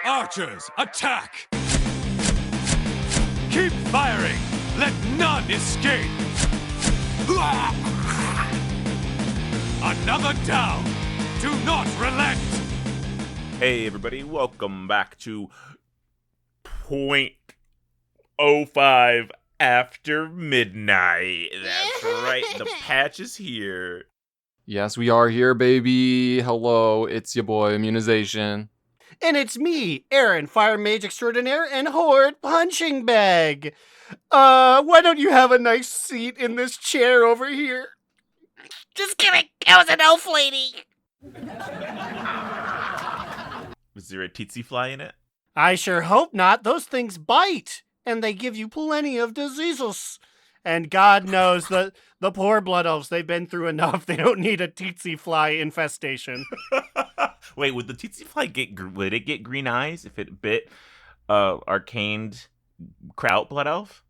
Archers, attack! Keep firing! Let none escape! Another down! Do not relent! Hey everybody, welcome back to .05 after midnight. That's right, the patch is here. Yes, we are here, baby. Hello, it's your boy, Immunization. And it's me, Aaron, Fire Mage Extraordinaire and Horde Punching Bag. Why don't you have a nice seat in this chair over here? Just kidding, I was an elf lady. Was there a tsetse fly in it? I sure hope not. Those things bite, and they give you plenty of diseases. And God knows the poor blood elves, they've been through enough. They don't need a tsetse fly infestation. Wait, would the tsetse fly get green eyes if it bit arcaned Kraut blood elf?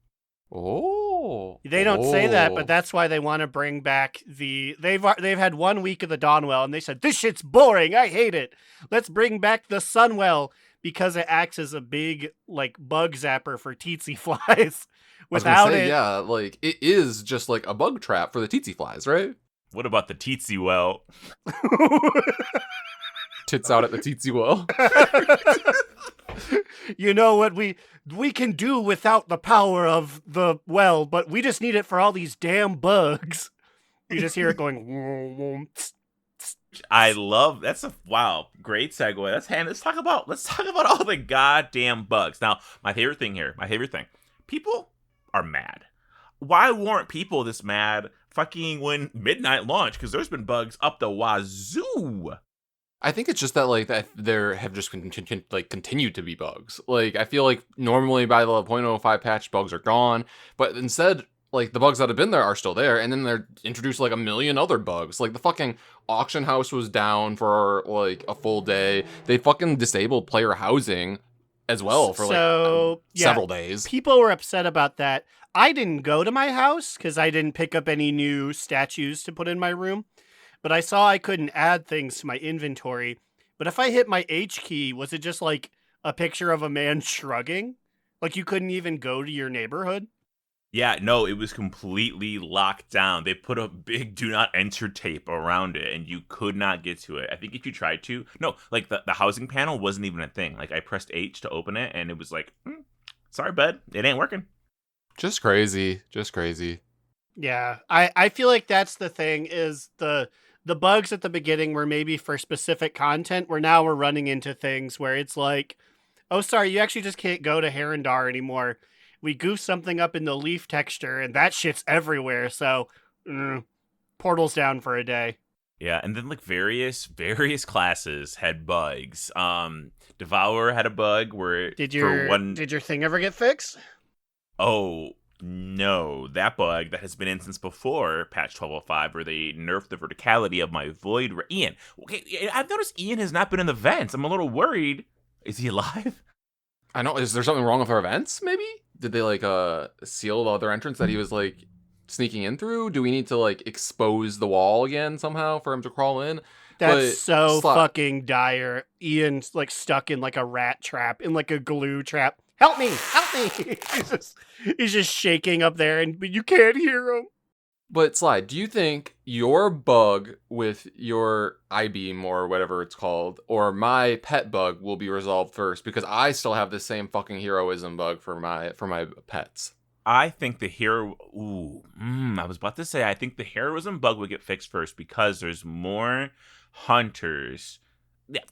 Oh. They don't say that, but that's why they want to bring back they've had 1 week of the Dawnwell, and they said, this shit's boring, I hate it. Let's bring back the Sunwell, because it acts as a big, bug zapper for tsetse flies. Without it... Yeah, it is just a bug trap for the tsetse flies, right? What about the tsetse well? Tits out at the tsetse well. You know what we can do without the power of the well, but we just need it for all these damn bugs. You just hear it going. I love wow, great segue. Let's talk about all the goddamn bugs. Now, my favorite thing. People are mad. Why weren't people this mad fucking when midnight launched? Because there's been bugs up the wazoo. I think it's just that there have just continued to be bugs. I feel like normally by the 0.05 patch, bugs are gone, but instead, the bugs that have been there are still there, and then they're introduced a million other bugs. The fucking auction house was down for a full day. They fucking disabled player housing as well for several days. People were upset about that. I didn't go to my house because I didn't pick up any new statues to put in my room. But I saw I couldn't add things to my inventory. But if I hit my H key, was it just a picture of a man shrugging? You couldn't even go to your neighborhood? Yeah, no, it was completely locked down. They put a big do not enter tape around it, and you could not get to it. I think if you tried to, no, the housing panel wasn't even a thing. I pressed H to open it, and it was sorry, bud, it ain't working. Just crazy. Yeah, I feel like that's the thing, is the bugs at the beginning were maybe for specific content, where now we're running into things where it's oh, sorry, you actually just can't go to Herondar anymore. We goofed something up in the leaf texture, and that shit's everywhere, so portal's down for a day. Yeah, and then various classes had bugs. Devourer had a bug where did your thing ever get fixed? Oh no, that bug that has been in since before patch 1205, where they nerfed the verticality of my void. Ian, okay, I've noticed Ian has not been in the vents. I'm a little worried. Is he alive? I know. Is there something wrong with our vents? Maybe did they seal the other entrance that he was sneaking in through? Do we need to expose the wall again somehow for him to crawl in? That's fucking dire. Ian's stuck in a rat trap, in a glue trap. Help me! He's just shaking up there, but you can't hear him. But Slide, do you think your bug with your I-beam or whatever it's called, or my pet bug will be resolved first? Because I still have the same fucking heroism bug for my pets. I think the hero. I was about to say I think the heroism bug would get fixed first because there's more hunters. Yeah,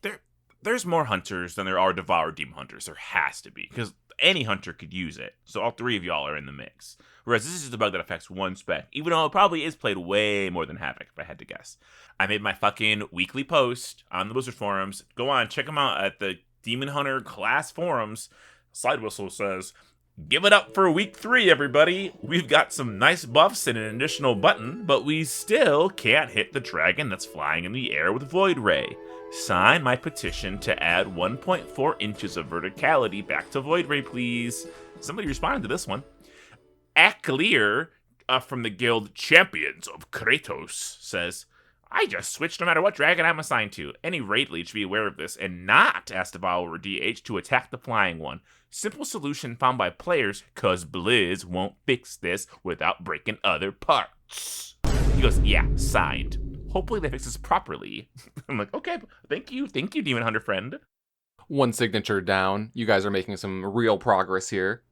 there's more hunters than there are Devour Demon hunters. There has to be, because any hunter could use it. So all three of y'all are in the mix. Whereas this is just a bug that affects one spec, even though it probably is played way more than Havoc, if I had to guess. I made my fucking weekly post on the Blizzard forums. Go on, check them out at the Demon Hunter class forums. Slidewhistle says, "Give it up for week 3, everybody. We've got some nice buffs and an additional button, but we still can't hit the dragon that's flying in the air with Void Ray. Sign my petition to add 1.4 inches of verticality back to Void Ray, please." Somebody responded to this one. Aklir from the guild Champions of Kratos says, I just switched no matter what dragon I'm assigned to. Any raid lead should be aware of this and not ask Devour or DH to attack the flying one. Simple solution found by players, cause Blizz won't fix this without breaking other parts. He goes, yeah, signed. Hopefully they fix this properly. I'm like, okay, thank you, Demon Hunter friend. One signature down. You guys are making some real progress here.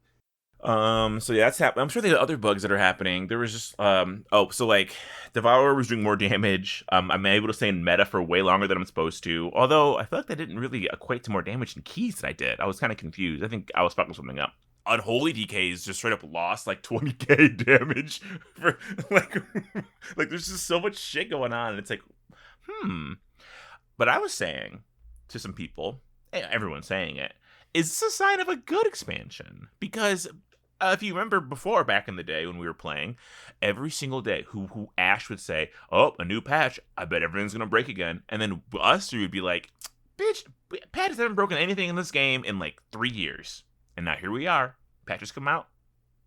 So yeah, that's happening. I'm sure there are other bugs that are happening. There was just, so like, Devourer was doing more damage. I'm able to stay in meta for way longer than I'm supposed to. Although, I feel like that didn't really equate to more damage in keys than I did. I was kind of confused. I think I was fucking something up. Unholy DKs just straight up lost, like, 20k damage. For, like, like, there's just so much shit going on, and it's like, But I was saying to some people, everyone's saying it, is this a sign of a good expansion? Because if you remember before, back in the day when we were playing, every single day, who Ash would say, oh, a new patch, I bet everything's going to break again. And then us three would be like, bitch, patches haven't broken anything in this game in like 3 years. And now here we are. Patches come out,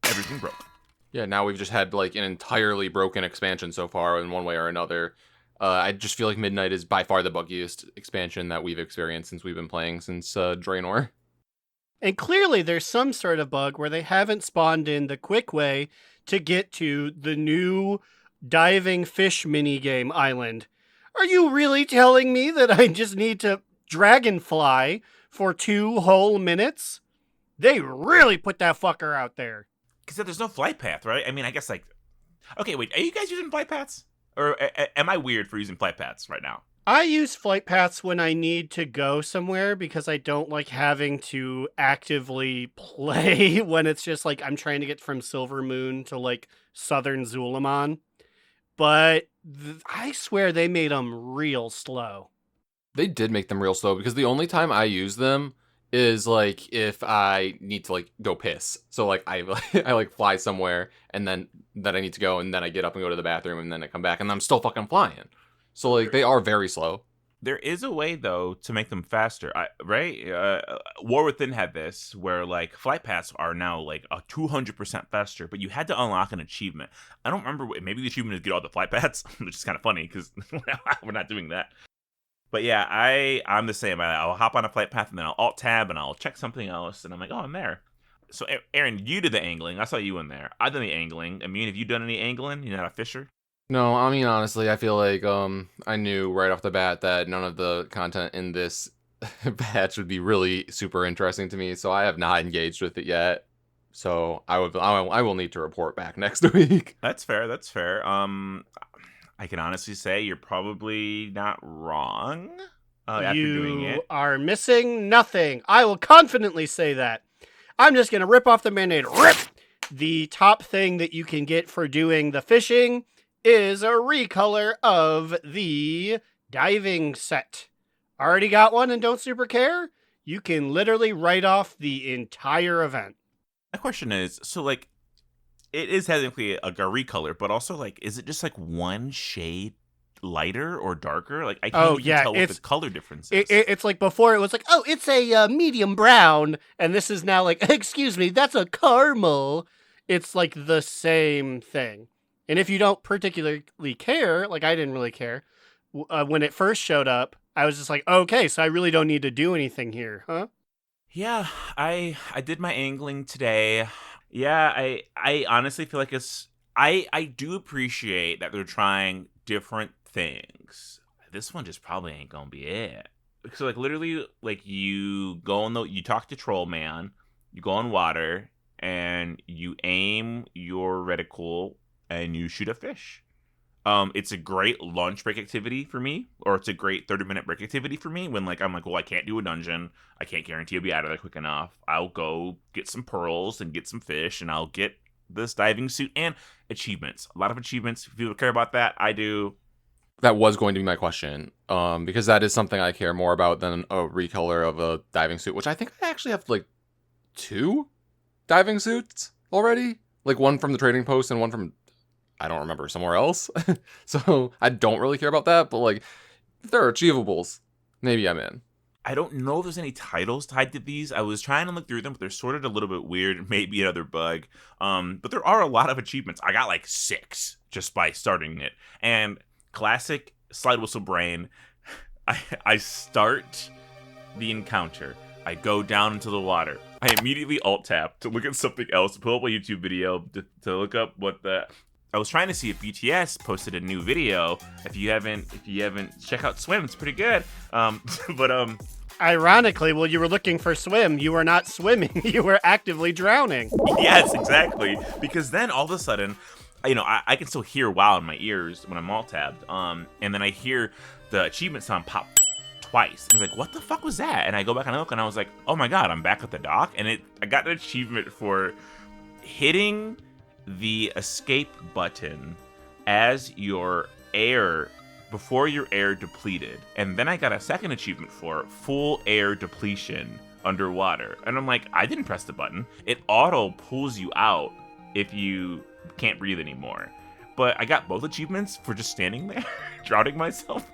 everything broke. Yeah, now we've just had like an entirely broken expansion so far in one way or another. I just feel like Midnight is by far the buggiest expansion that we've experienced since we've been playing since Draenor. And clearly there's some sort of bug where they haven't spawned in the quick way to get to the new diving fish minigame island. Are you really telling me that I just need to dragonfly for 2 whole minutes? They really put that fucker out there. Because there's no flight path, right? I mean, I guess like... Okay, wait, are you guys using flight paths? Or am I weird for using flight paths right now? I use flight paths when I need to go somewhere because I don't like having to actively play when it's just like I'm trying to get from Silver Moon to like Southern Zulaman. But I swear they made them real slow. They did make them real slow because the only time I use them is like if I need to like go piss. So like I like fly somewhere and then I need to go and then I get up and go to the bathroom and then I come back and I'm still fucking flying. So, like, they are very slow. There is a way, though, to make them faster, right? War Within had this, where, like, flight paths are now, like, a 200% faster, but you had to unlock an achievement. I don't remember, maybe the achievement is get all the flight paths, which is kind of funny, because we're not doing that. But yeah, I'm the same. I'll hop on a flight path, and then I'll Alt-Tab, and I'll check something else, and I'm like, oh, I'm there. So, Aaron, you did the angling. I saw you in there. I did the angling. I mean, have you done any angling? You're not a fisher? No, I mean, honestly, I feel like I knew right off the bat that none of the content in this patch would be really super interesting to me, so I have not engaged with it yet. So I will need to report back next week. That's fair. I can honestly say you're probably not wrong after doing it. You are missing nothing. I will confidently say that. I'm just going to rip off the Band-Aid. Rip! The top thing that you can get for doing the fishing is a recolor of the diving set. Already got one and don't super care? You can literally write off the entire event. My question is, so like, it is technically a recolor, but also like, is it just like one shade lighter or darker? Like, I can't even tell what the color difference is. It's like before it was like, oh, it's a medium brown, and this is now like, excuse me, that's a caramel. It's like the same thing. And if you don't particularly care, like I didn't really care, when it first showed up, I was just like, okay, so I really don't need to do anything here, huh? Yeah, I did my angling today. Yeah, I honestly feel like I do appreciate that they're trying different things. This one just probably ain't gonna be it. So like literally, like you talk to Troll Man, you go in water, and you aim your reticle and you shoot a fish. It's a great lunch break activity for me, or it's a great 30-minute break activity for me when like I'm like, well, I can't do a dungeon. I can't guarantee I'll be out of there quick enough. I'll go get some pearls and get some fish, and I'll get this diving suit and achievements. A lot of achievements. If people care about that, I do. That was going to be my question, because that is something I care more about than a recolor of a diving suit, which I think I actually have like 2 diving suits already. Like one from the trading post and one from, I don't remember, somewhere else. So I don't really care about that, but like if there are achievables, maybe I'm in. I don't know if there's any titles tied to these. I was trying to look through them, but they're sorted a little bit weird. Maybe another bug. But there are a lot of achievements. I got like 6 just by starting it. And classic Slidewhistle brain. I start the encounter. I go down into the water. I immediately alt tap to look at something else, pull up a YouTube video to look up what the. I was trying to see if BTS posted a new video. If you haven't, check out Swim. It's pretty good. But Ironically, while you were looking for swim, you were not swimming. You were actively drowning. Yes, exactly. Because then all of a sudden, I can still hear WoW in my ears when I'm alt tabbed. And then I hear the achievement sound pop twice. I was like, what the fuck was that? And I go back and I look and I was like, oh my god, I'm back at the dock. And I got an achievement for hitting the escape button as your air, before your air depleted. And then I got a second achievement for full air depletion underwater. And I'm like, I didn't press the button. It auto pulls you out if you can't breathe anymore. But I got both achievements for just standing there, drowning myself.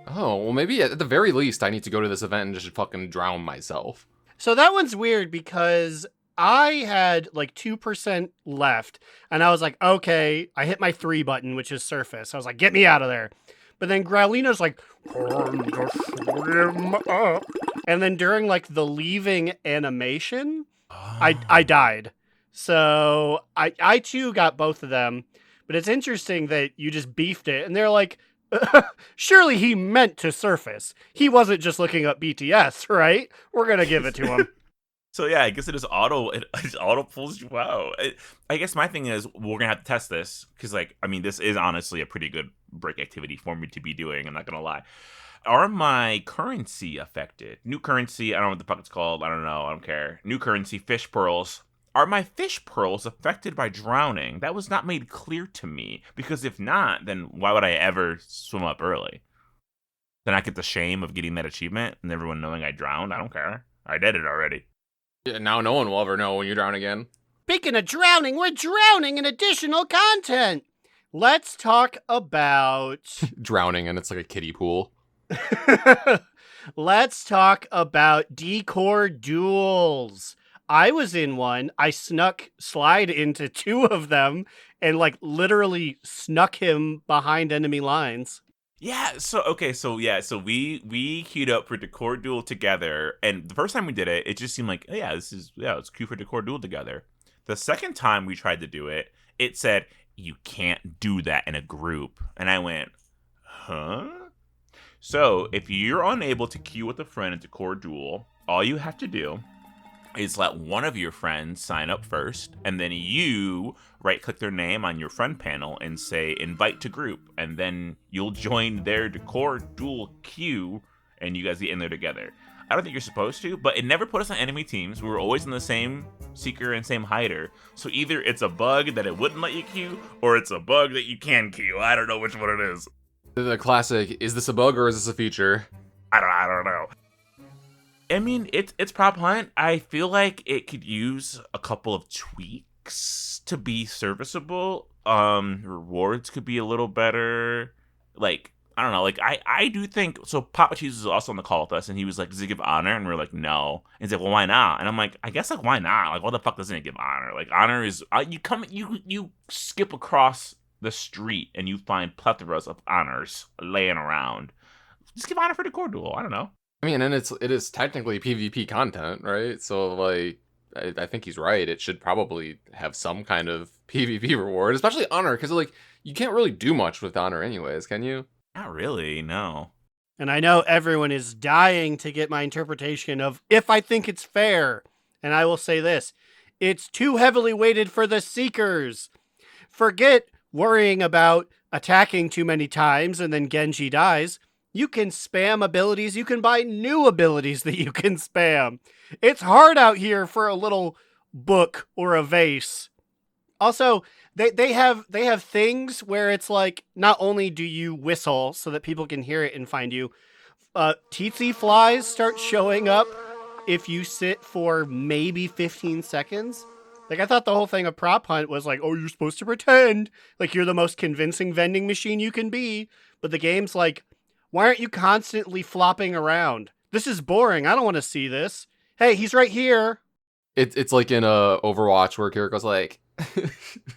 Oh, well, maybe at the very least, I need to go to this event and just fucking drown myself. So that one's weird because I had like 2% left, and I was like, okay, I hit my 3 button, which is surface. I was like, get me out of there. But then Growlina's like, time to swim up. And then during like the leaving animation, I died. So I too got both of them. But it's interesting that you just beefed it, and they're like, surely he meant to surface. He wasn't just looking up BTS, right? We're gonna give it to him. So yeah, I guess it just auto pulls you out. I guess my thing is we're gonna have to test this because this is honestly a pretty good break activity for me to be doing. I'm not gonna lie. Are my currency affected? New currency, I don't know what the fuck it's called. I don't know. I don't care. New currency, fish pearls. Are my fish pearls affected by drowning? That was not made clear to me. Because if not, then why would I ever swim up early? Then I get the shame of getting that achievement and everyone knowing I drowned. I don't care. I did it already. Yeah, now no one will ever know when you drown again. Speaking of drowning, we're drowning in additional content. Let's talk about... Drowning, and it's like a kiddie pool. Let's talk about decor duels. I was in one. I snuck Slide into 2 of them and literally snuck him behind enemy lines. Yeah, so we queued up for Decor Duel together, and the first time we did it, it just seemed like, it's queue for Decor Duel together. The second time we tried to do it, it said, you can't do that in a group. And I went, huh? So, if you're unable to queue with a friend at Decor Duel, all you have to do is let one of your friends sign up first, and then you right-click their name on your friend panel and say invite to group, and then you'll join their Decor Duel queue, and you guys get in there together. I don't think you're supposed to, but it never put us on enemy teams. We were always in the same seeker and same hider. So either it's a bug that it wouldn't let you queue, or it's a bug that you can queue. I don't know which one it is. The classic, is this a bug or is this a feature? I don't know. I mean, it's Prop Hunt. I feel like it could use a couple of tweaks to be serviceable. Rewards could be a little better. I don't know. I do think so. Papa Cheese was also on the call with us, and he was like, "Does it give honor?" And we're like, "No." And he's like, "Well, why not?" And I'm like, "I guess why not? Why the fuck doesn't it give honor? Honor is you skip across the street and you find plethoras of honors laying around. Just give honor for Decor Duel. I don't know." I mean, and it is technically PvP content, right? So, I think he's right. It should probably have some kind of PvP reward, especially honor, because, you can't really do much with honor anyways, can you? Not really, no. And I know everyone is dying to get my interpretation of if I think it's fair. And I will say this. It's too heavily weighted for the Seekers. Forget worrying about attacking too many times and then Genji dies. You can spam abilities. You can buy new abilities that you can spam. It's hard out here for a little book or a vase. Also, they have things where it's not only do you whistle so that people can hear it and find you, tsetse flies start showing up if you sit for maybe 15 seconds. I thought the whole thing of Prop Hunt was you're supposed to pretend you're the most convincing vending machine you can be. But the game's why aren't you constantly flopping around? This is boring. I don't want to see this. Hey, he's right here. It's like in Overwatch where Kiriko's like,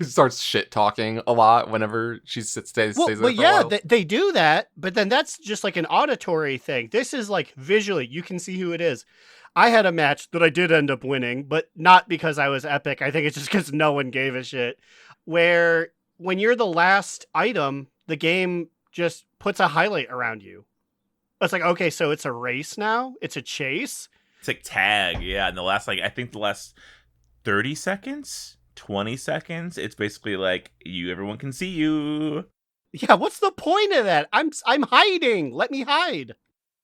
Starts shit talking a lot whenever she stays there for a while. They do that, but then that's just like an auditory thing. This is like visually, you can see who it is. I had a match that I did end up winning, but not because I was epic. I think it's just because no one gave a shit. Where when you're the last item, the game just puts a highlight around you. It's like, okay, so it's a race now? It's a chase? It's like tag, yeah. And I think the last 30 seconds, 20 seconds, it's basically like everyone can see you. Yeah, what's the point of that? I'm hiding. Let me hide.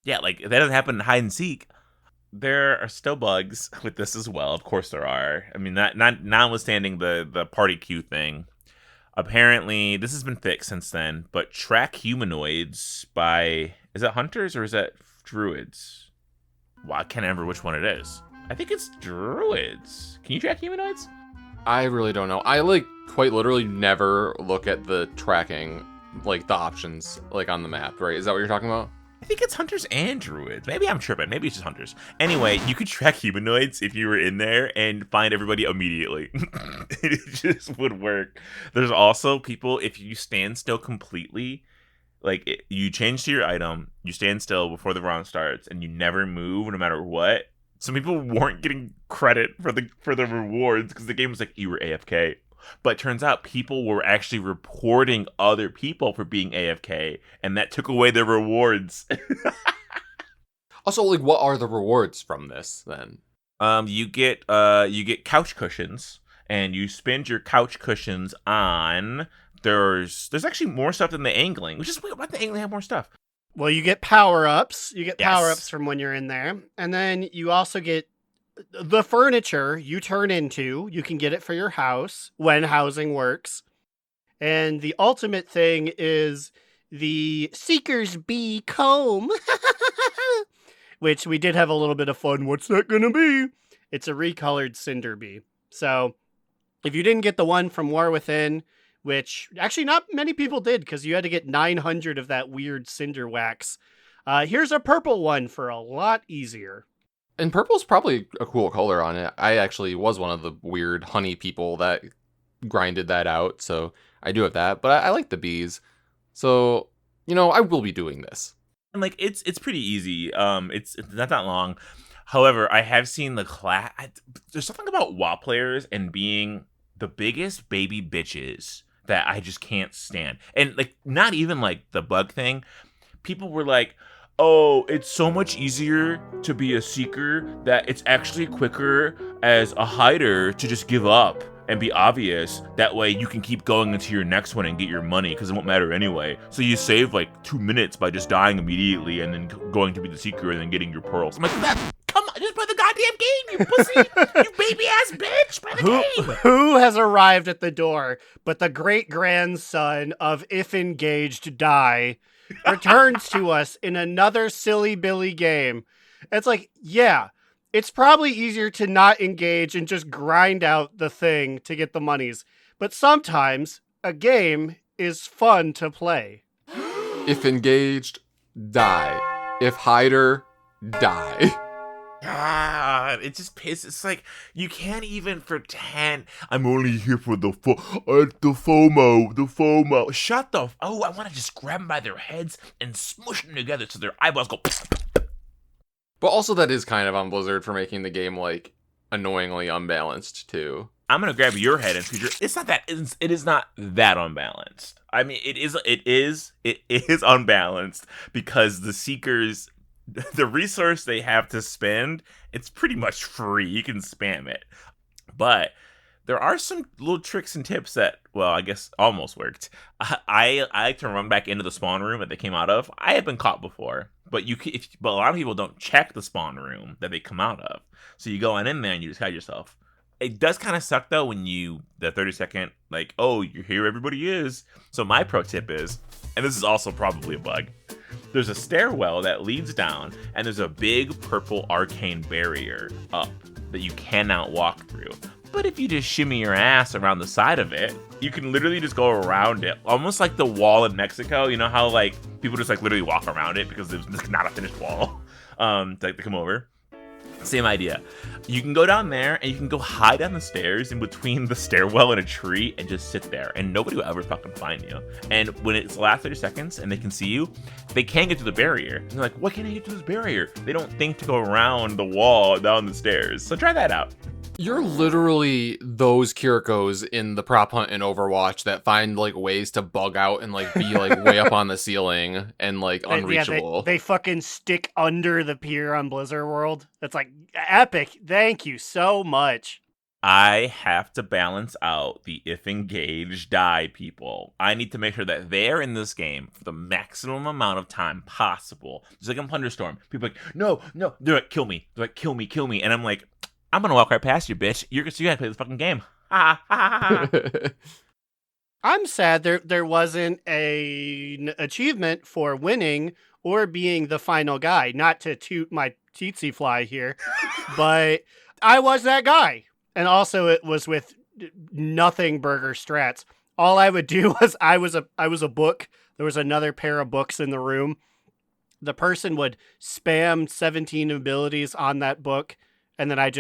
Yeah, like that doesn't happen in hide and seek. There are still bugs with this as well. Of course there are. I mean, not notwithstanding the party queue thing. Apparently, this has been fixed since then, but track humanoids by... Is it hunters or is that druids? Well, I can't remember which one it is. I think it's druids. Can you track humanoids? I really don't know. I, like, quite literally never look at the tracking, like, the options, like, on the map, right? Is that what you're talking about? I think it's hunters and druids. Maybe I'm tripping. Maybe it's just hunters. Anyway, you could track humanoids if you were in there and find everybody immediately. It just would work. There's also people, if you stand still completely, like you change to your item, you stand still before the round starts, and you never move no matter what. Some people weren't getting credit for the rewards because the game was like, you were AFK. But turns out people were actually reporting other people for being AFK, and that took away their rewards. Also, like, what are the rewards from this then? You get couch cushions, and you spend your couch cushions on. There's actually more stuff than the angling, which is weird. Why does the angling have more stuff? Well, you get power-ups. You get Yes. power-ups from when you're in there. And then you also get the furniture you turn into. You can get it for your house when housing works. And the ultimate thing is the Seeker's Bee comb, which we did have a little bit of fun. What's that going to be? It's a recolored cinder bee. So if you didn't get the one from War Within, which actually not many people did because you had to get 900 of that weird cinder wax, here's a purple one for a lot easier. And purple's probably a cool color on it. I actually was one of the weird honey people that grinded that out, so I do have that. But I like the bees, so I will be doing this. And like it's pretty easy. It's not that long. However, I have seen the class. There's something about WoW players and being the biggest baby bitches that I just can't stand. And like not even like the bug thing. People were like, oh, it's so much easier to be a seeker that it's actually quicker as a hider to just give up and be obvious. That way you can keep going into your next one and get your money because it won't matter anyway. So you save like 2 minutes by just dying immediately and then going to be the seeker and then getting your pearls. I'm like, come on, just play the goddamn game, you pussy, you baby ass bitch, play the game. Who has arrived at the door but the great grandson of If Engaged Die returns to us in another silly Billy game. It's like, yeah, it's probably easier to not engage and just grind out the thing to get the monies. But sometimes a game is fun to play. If engaged, die. If hider, die. It just pisses. It's like you can't even pretend. I'm only here for the FOMO. Shut the. I want to just grab them by their heads and smush them together so their eyeballs go. But also that is kind of on Blizzard for making the game like annoyingly unbalanced too. I'm gonna grab your head and feature. It's not that. It is not that unbalanced. I mean, it is unbalanced because the seekers. The resource they have to spend, it's pretty much free. You can spam it. But there are some little tricks and tips that, well, I guess almost worked. I like to run back into the spawn room that they came out of. I have been caught before, but but a lot of people don't check the spawn room that they come out of. So you go on in there and you just hide yourself. It does kind of suck though when the 30-second, like, oh, you're here, everybody is. So my pro tip is, and this is also probably a bug, there's a stairwell that leads down, and there's a big purple arcane barrier up that you cannot walk through. But if you just shimmy your ass around the side of it, you can literally just go around it. Almost like the wall in Mexico. You know how like people just like literally walk around it because it's not a finished wall. Like they come over. Same idea. You can go down there and you can go hide down the stairs in between the stairwell and a tree and just sit there and nobody will ever fucking find you. And when it's the last 30 seconds and they can see you, they can't get through the barrier. And they're like, why can't I get through this barrier? They don't think to go around the wall down the stairs. So try that out. You're literally those Kirikos in the prop hunt in Overwatch that find like ways to bug out and like be like way up on the ceiling and like unreachable. They fucking stick under the pier on Blizzard World. That's like epic. Thank you so much. I have to balance out the if engaged die people. I need to make sure that they're in this game for the maximum amount of time possible. Just like in Thunderstorm. People are like, no, they're like, kill me. They're like, kill me. And I'm like, I'm gonna walk right past you, bitch. You gotta play this fucking game. I'm sad there wasn't an achievement for winning or being the final guy. Not to toot my tsetse fly here, but I was that guy. And also it was with nothing burger strats. All I would do was I was a book. There was another pair of books in the room. The person would spam 17 abilities on that book. And then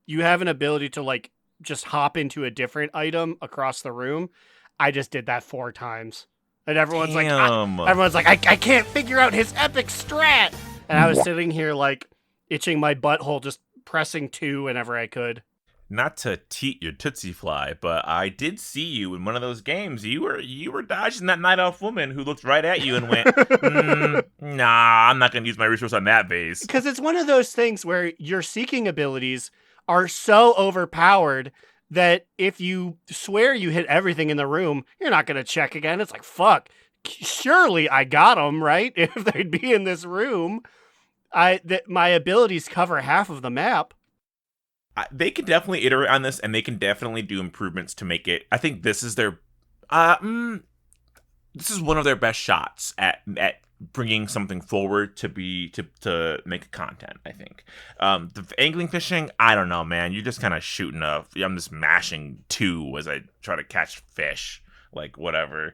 you have an ability to like just hop into a different item across the room. I just did that 4 times. And everyone's like, I can't figure out his epic strat. And I was sitting here like itching my butthole, just pressing 2 whenever I could. Not to teat your Tootsie Fly, but I did see you in one of those games. You were dodging that night elf woman who looked right at you and went, nah, I'm not going to use my resource on that base. Because it's one of those things where your seeking abilities are so overpowered that if you swear you hit everything in the room, you're not going to check again. It's like, fuck, surely I got them, right? If they'd be in this room, my abilities cover half of the map. They can definitely iterate on this, and they can definitely do improvements to make it. I think this is their, this is one of their best shots at bringing something forward to make content. I think the angling fishing, I don't know, man. You're just kind of shooting I'm just mashing 2 as I try to catch fish, like whatever.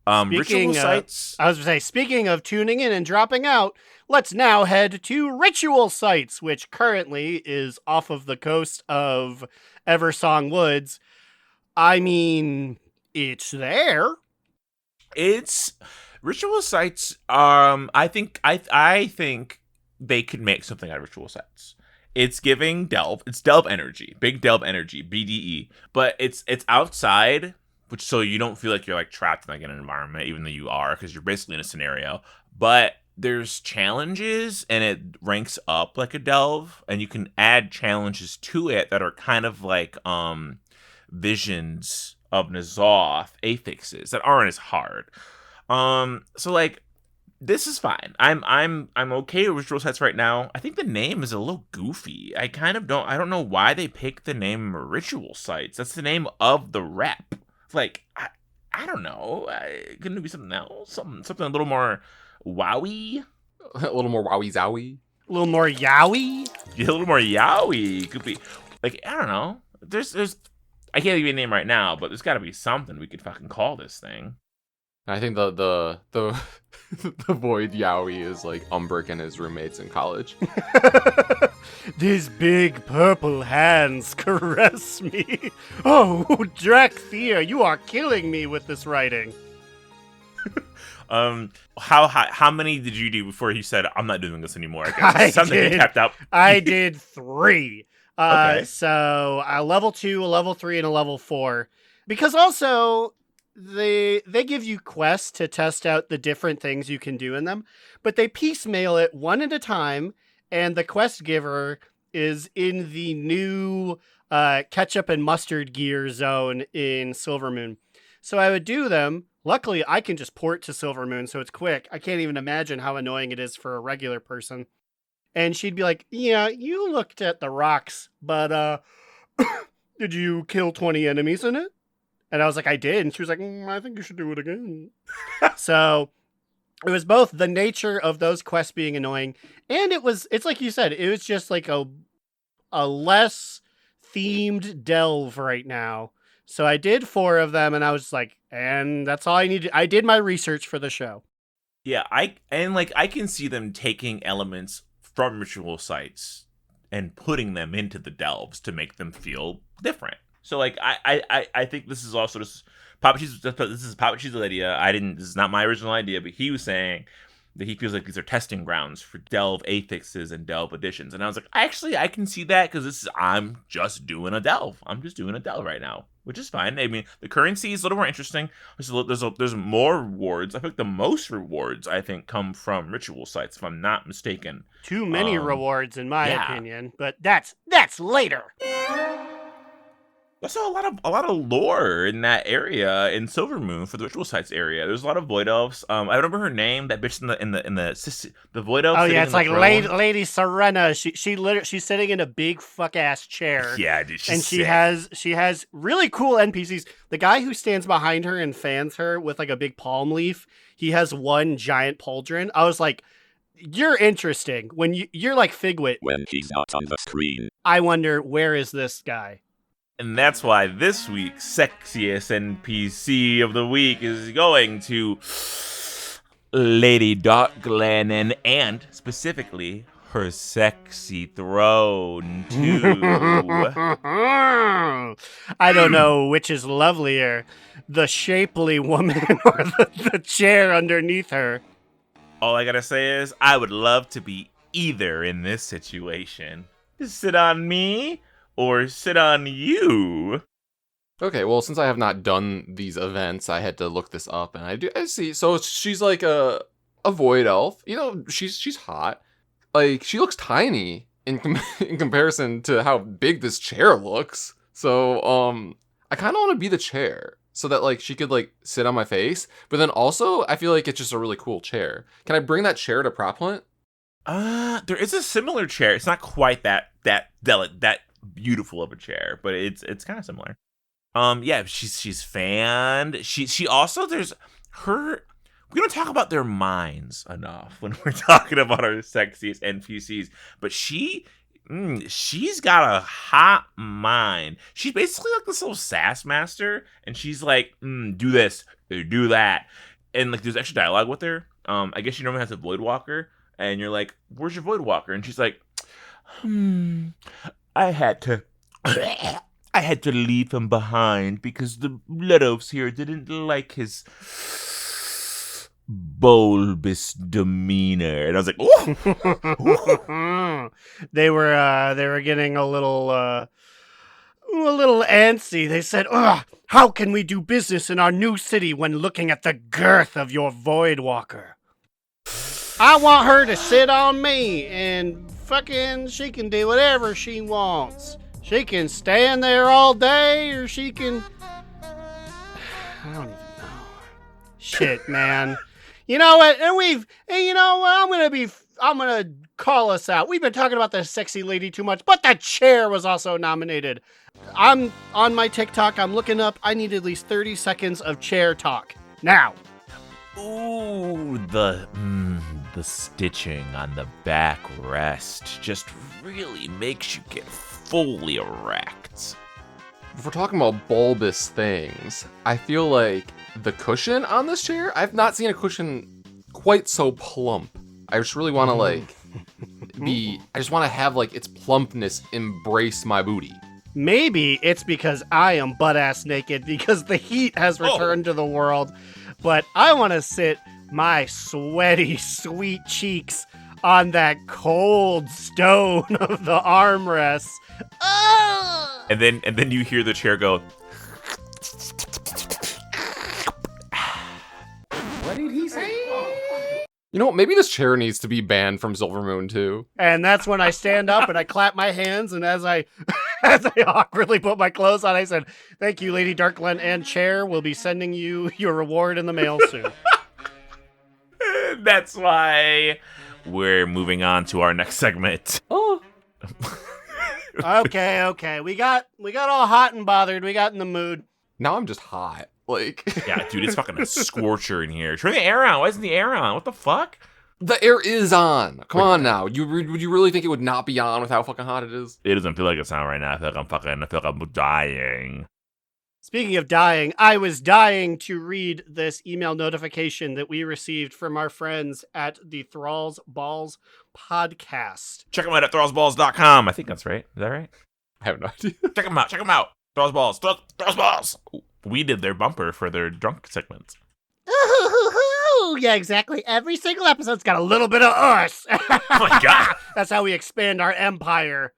Ritual sites. I was going to say, speaking of tuning in and dropping out, let's now head to Ritual Sites, which currently is off of the coast of Eversong Woods. I mean, it's there. It's Ritual Sites. I think they could make something out of Ritual Sites. It's giving Delve. It's Delve energy, big Delve energy, BDE, but it's outside. Which so you don't feel like you're like trapped in like an environment, even though you are, because you're basically in a scenario. But there's challenges, and it ranks up like a delve, and you can add challenges to it that are kind of like visions of N'Zoth affixes that aren't as hard. So like this is fine. I'm okay with Ritual Sites right now. I think the name is a little goofy. I don't know why they picked the name Ritual Sites. That's the name of the rep. Like, I don't know. Couldn't it be something else? Something a little more wowie? A little more wowie zowie? A little more yowie? Yeah, a little more yowie. Could be, like, I don't know. There's I can't give you a name right now, but there's got to be something we could fucking call this thing. I think the the void Yowie is like Umbrick and his roommates in college. These big purple hands caress me. Oh, Draxthea, you are killing me with this writing. How many did you do before you said I'm not doing this anymore? Something you tapped out. I did 3. Okay. So a level 2, a level 3, and a level 4. Because also they give you quests to test out the different things you can do in them, but they piecemeal it one at a time, and the quest giver is in the new ketchup and mustard gear zone in Silvermoon. So I would do them. Luckily, I can just port to Silvermoon, so it's quick. I can't even imagine how annoying it is for a regular person. And she'd be like, yeah, you looked at the rocks, but did you kill 20 enemies in it? And I was like, I did. And she was like, I think you should do it again. So it was both the nature of those quests being annoying, and it's like you said, it was just like a less themed delve right now. So I did 4 of them, and I was like, and that's all I needed. I did my research for the show. Yeah, I can see them taking elements from Ritual Sites and putting them into the delves to make them feel different. So like I think this is also just Papa Cheese. This is Papa Cheese's idea. This is not my original idea, but he was saying that he feels like these are testing grounds for delve affixes and delve additions. And I was like, actually, I can see that because I'm just doing a delve. I'm just doing a delve right now, which is fine. I mean, the currency is a little more interesting. There's more rewards. I think the most rewards, I think, come from ritual sites, if I'm not mistaken. Too many rewards, in my yeah. opinion, but that's later. Also, a lot of lore in that area in Silvermoon for the ritual sites area. There's a lot of void elves. I remember her name. That bitch in the void elf. Oh yeah, it's like Lady Serena. She's sitting in a big fuck ass chair. Yeah, dude. She's and sick. she has really cool NPCs. The guy who stands behind her and fans her with like a big palm leaf. He has one giant pauldron. I was like, you're interesting when you're like Figwit. When he's not on the screen. I wonder, where is this guy? And that's why this week's sexiest NPC of the week is going to Lady Darkglennon and specifically her sexy throne too. I don't know which is lovelier, the shapely woman or the chair underneath her. All I gotta say is I would love to be either in this situation. Sit on me or sit on you. Okay, well, since I have not done these events, I had to look this up, and I see. So she's like a void elf. You know, she's hot. Like, she looks tiny in comparison to how big this chair looks. So, I kind of want to be the chair so that like she could like sit on my face. But then also, I feel like it's just a really cool chair. Can I bring that chair to Proplant? There is a similar chair. It's not quite that beautiful of a chair, but it's kind of similar. Yeah, she's fanned. She also there's her. We don't talk about their minds enough when we're talking about our sexiest NPCs, but she's got a hot mind. She's basically like this little sass master, and she's like, do this, do that, and like there's extra dialogue with her. I guess she normally has a void walker, and you're like, where's your void walker? And she's like, I had to leave him behind because the blood elves here didn't like his bulbous demeanor. And I was like, ooh. They were getting a little antsy. They said, "Ugh, how can we do business in our new city when looking at the girth of your void walker? I want her to sit on me and fucking she can do whatever she wants. She can stand there all day or she can..." I don't even know. Shit, man. You know what? And you know what? I'm gonna call us out. We've been talking about the sexy lady too much, but the chair was also nominated. I'm on my TikTok. I'm looking up. I need at least 30 seconds of chair talk now. Ooh, the stitching on the back rest just really makes you get fully erect. If we're talking about bulbous things, I feel like the cushion on this chair, I've not seen a cushion quite so plump. I just really want to I just want to have like its plumpness embrace my booty. Maybe it's because I am butt-ass naked because the heat has returned to the world, but I want to sit my sweaty, sweet cheeks on that cold stone of the armrests. Oh! And then you hear the chair go, What did he say? You know, maybe this chair needs to be banned from Silvermoon too. And that's when I stand up and I clap my hands, and as I awkwardly put my clothes on, I said, "Thank you, Lady Darkglen and chair. We'll be sending you your reward in the mail soon." That's why we're moving on to our next segment. Oh. Okay. We got all hot and bothered. We got in the mood. Now I'm just hot. Like, Yeah, dude, it's fucking a scorcher in here. Turn the air on. Why isn't the air on? What the fuck? the air is on. Come on now. Would you really think it would not be on with how fucking hot it is? It doesn't feel like it's on right now. I feel like I'm dying. Speaking of dying, I was dying to read this email notification that we received from our friends at the Thralls Balls podcast. Check them out at thrallsballs.com. I think that's right. Is that right? I have no idea. Check them out. Check them out. Thralls Balls. Thralls Balls. We did their bumper for their drunk segments. Ooh, yeah, exactly. Every single episode's got a little bit of us. Oh my God. That's how we expand our empire.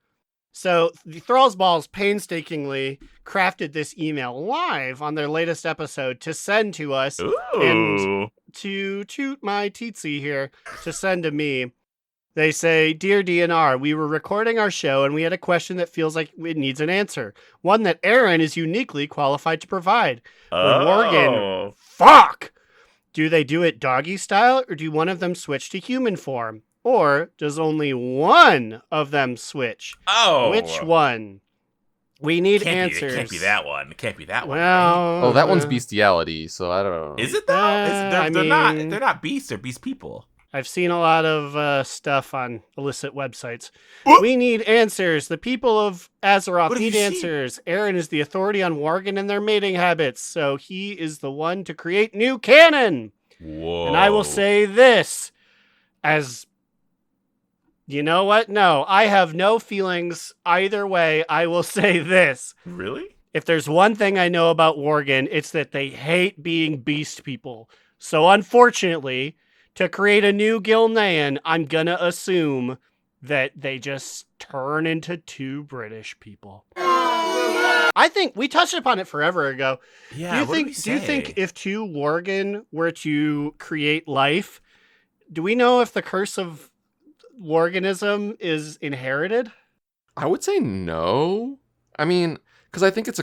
So the Thralls Balls painstakingly crafted this email live on their latest episode to send to us. Ooh. And to toot my teetsy here, to send to me. They say, Dear DNR, we were recording our show and we had a question that feels like it needs an answer. One that Aaron is uniquely qualified to provide. When Morgan, fuck! Do they do it doggy style or do one of them switch to human form? Or does only one of them switch? Oh. Which one? We need answers. It can't be that one. It can't be that one. Well, Oh, that one's bestiality, so I don't know. Is it though? They're not beasts. They're beast people. I've seen a lot of stuff on illicit websites. We need answers. The people of Azeroth What have need you seen? answers. Aaron is the authority on Worgen and their mating habits, so he is the one to create new canon. Whoa. And I will say this, as you know what? No, I have no feelings either way. I will say this. Really? If there's one thing I know about Worgen, it's that they hate being beast people. So unfortunately, to create a new Gilnean, I'm gonna assume that they just turn into two British people. I think we touched upon it forever ago. Yeah. Do you think if two Worgen were to create life, do we know if the curse of Worganism is inherited? I would say no. I mean, because I think it's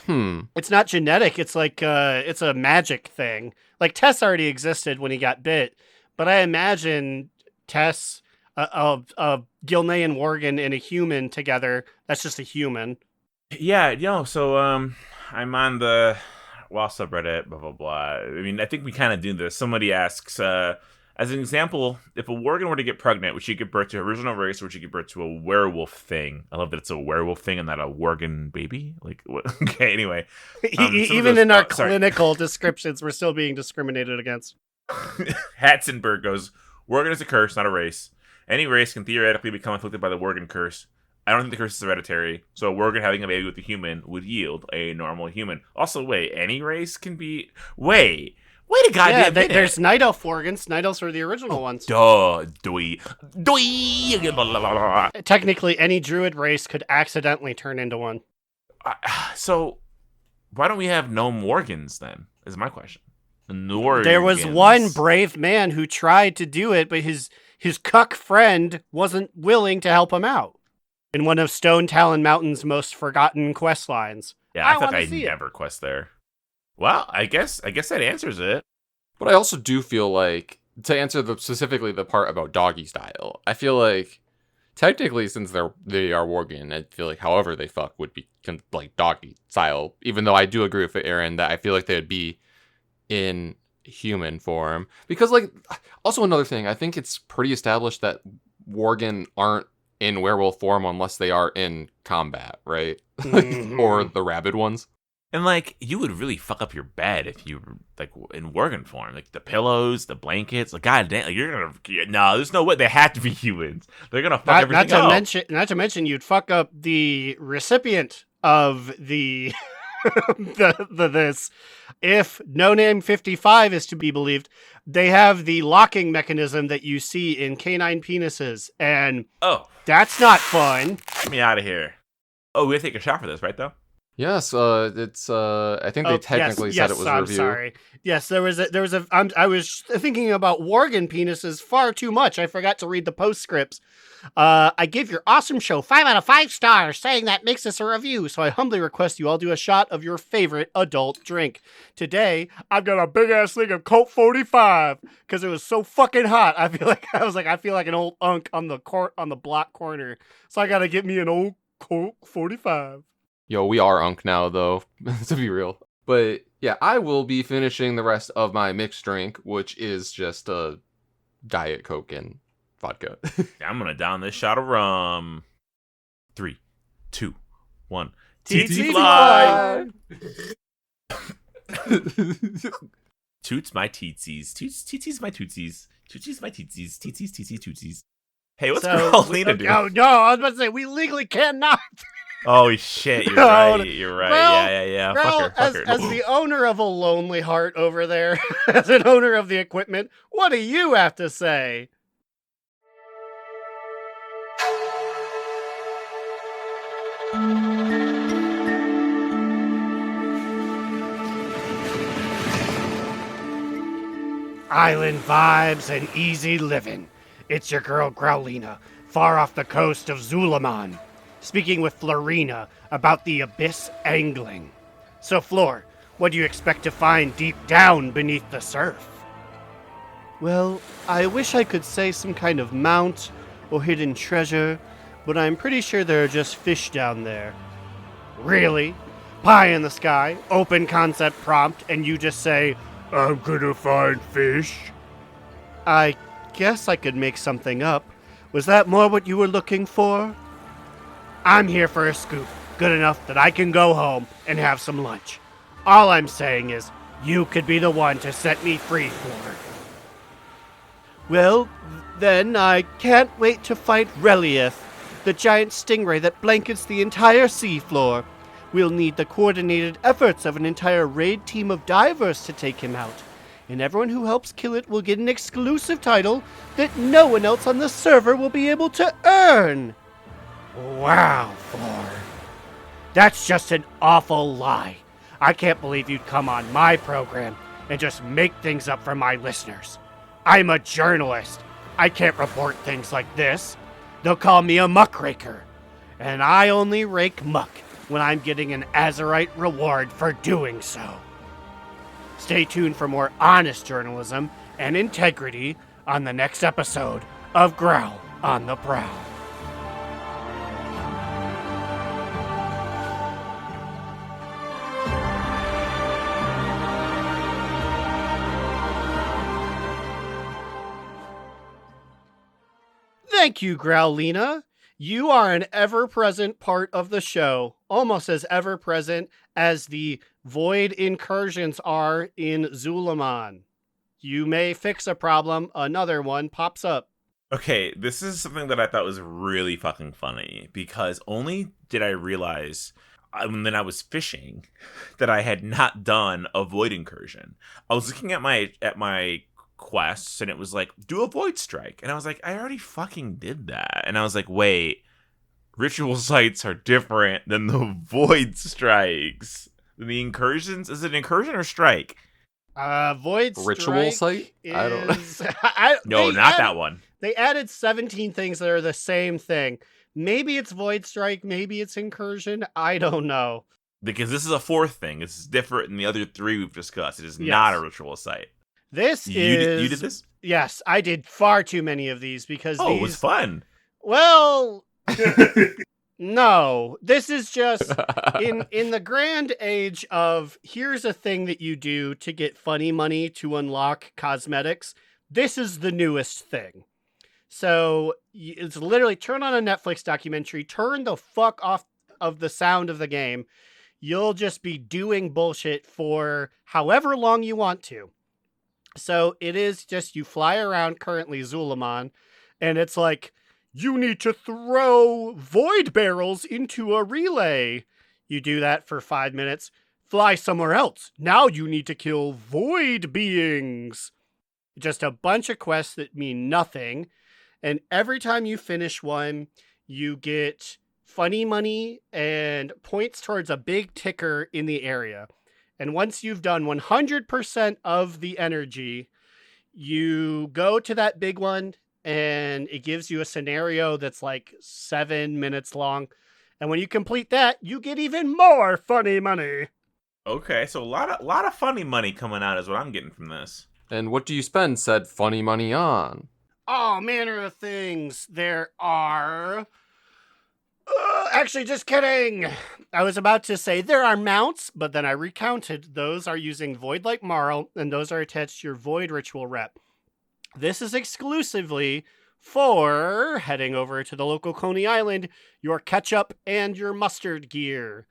It's not genetic. It's like it's a magic thing. Like Tess already existed when he got bit, but I imagine Tess, a Gilnean Worgen and a human together. That's just a human. Yeah. So I'm on the WoW subreddit. Blah blah blah. I mean, I think we kind of do this. Somebody asks, as an example, if a Worgen were to get pregnant, would she give birth to her original race, or would she give birth to a werewolf thing? I love that it's a werewolf thing and not a Worgen baby. Like, what? Okay. Anyway, Even in our clinical descriptions, we're still being discriminated against. Hatzenberg goes, Worgen is a curse, not a race. Any race can theoretically become afflicted by the Worgen curse. I don't think the curse is hereditary, so a Worgen having a baby with a human would yield a normal human. Also, wait, any race can be... Wait a goddamn minute. There's Night Elf Worgens. Night Elves were the original ones. Duh. Technically, any druid race could accidentally turn into one. So, why don't we have gnome Worgens then, is my question. Norgans. There was one brave man who tried to do it, but his cuck friend wasn't willing to help him out. In one of Stone Talon Mountain's most forgotten quest lines. Yeah, I thought wanna I'd see it. never quest there. Well, I guess that answers it. But I also do feel like, to answer specifically the part about doggy style, I feel like technically since they are Worgen, I feel like however they fuck would be like doggy style. Even though I do agree with Aaron that I feel like they would be in human form. Because like, also another thing, I think it's pretty established that Worgen aren't in werewolf form unless they are in combat, right? Or the rabid ones. And like, you would really fuck up your bed if you were like in Worgen form. Like the pillows, the blankets. Like, goddamn, like, you're gonna no. There's no way they have to be humans. They're gonna fuck everything up. Not to mention, you'd fuck up the recipient of the this. If No Name 55 is to be believed, they have the locking mechanism that you see in canine penises, and that's not fun. Get me out of here. Oh, we have to take a shot for this, right? Though. Yes, it's. I think they technically said it was a review. Sorry. Yes, there was a. I was thinking about Worgen penises far too much. I forgot to read the postscripts. I give your awesome show 5 out of 5 stars, saying that makes this a review. So I humbly request you all do a shot of your favorite adult drink. Today, I've got a big ass thing of Colt 45 because it was so fucking hot. I feel like an old unk on the block corner. So I gotta get me an old Colt 45. Yo, we are unk now, though, to be real. But yeah, I will be finishing the rest of my mixed drink, which is just a Diet Coke and vodka. I'm gonna down this shot of rum. 3, 2, 1. TT fly. Toots my teetsies. Tootsies my tootsies. Tootsies my teetsies. Teetsies, teetsies, tootsies. Hey, what's So, Carolina do? Oh, no, I was about to say, we legally cannot. Oh shit, you're No, right. You're right. Well, Yeah. Well, Fuck her. as the owner of a lonely heart over there, as an owner of the equipment, what do you have to say? Island vibes and easy living. It's your girl Growlina, far off the coast of Zulaman, speaking with Florina about the abyss angling. So, Flor, what do you expect to find deep down beneath the surf? Well, I wish I could say some kind of mount or hidden treasure, but I'm pretty sure there are just fish down there. Really? Pie in the sky, open concept prompt, and you just say, I'm gonna find fish? I guess I could make something up. Was that more what you were looking for? I'm here for a scoop, good enough that I can go home and have some lunch. All I'm saying is, you could be the one to set me free, Flor. Well, then I can't wait to fight Relief, the giant stingray that blankets the entire seafloor. We'll need the coordinated efforts of an entire raid team of divers to take him out. And everyone who helps kill it will get an exclusive title that no one else on the server will be able to earn. Wow, Flor. That's just an awful lie. I can't believe you'd come on my program and just make things up for my listeners. I'm a journalist. I can't report things like this. They'll call me a muckraker. And I only rake muck when I'm getting an Azurite reward for doing so. Stay tuned for more honest journalism and integrity on the next episode of Growl on the Prowl. Thank you, Growlina. You are an ever-present part of the show, almost as ever-present as the void incursions are in Zulaman. You may fix a problem, another one pops up. Okay, this is something that I thought was really fucking funny because only did I realize when I was fishing that I had not done a void incursion. I was looking at my quests and it was like, do a void strike, and I was like, I already fucking did that, and I was like, wait, ritual sites are different than the void strikes. The incursions, is it incursion or strike? Void strike Ritual site? I don't know. No, not that one. They added 17 things that are the same thing. Maybe it's void strike, maybe it's incursion. I don't know. Because this is a fourth thing. This is different than the other three we've discussed. It is Yes. not a ritual site. This You is... did this? Yes, I did far too many of these because Oh, these... it was fun. Well, no. This is just in the grand age of here's a thing that you do to get funny money to unlock cosmetics. This is the newest thing. So it's literally turn on a Netflix documentary, turn the fuck off of the sound of the game. You'll just be doing bullshit for however long you want to. So it is just you fly around currently Zulaman, and it's like, you need to throw void barrels into a relay. You do that for 5 minutes. Fly somewhere else. Now you need to kill void beings. Just a bunch of quests that mean nothing. And every time you finish one, you get funny money and points towards a big ticker in the area. And once you've done 100% of the energy, you go to that big one, and it gives you a scenario that's like 7 minutes long. And when you complete that, you get even more funny money. Okay, so a lot of funny money coming out is what I'm getting from this. And what do you spend said funny money on? All manner of things. There are... actually, just kidding. I was about to say there are mounts, but then I recounted. Those are using Void like Marl, and those are attached to your Void Ritual rep. This is exclusively for heading over to the local Coney Island, your ketchup and your mustard gear.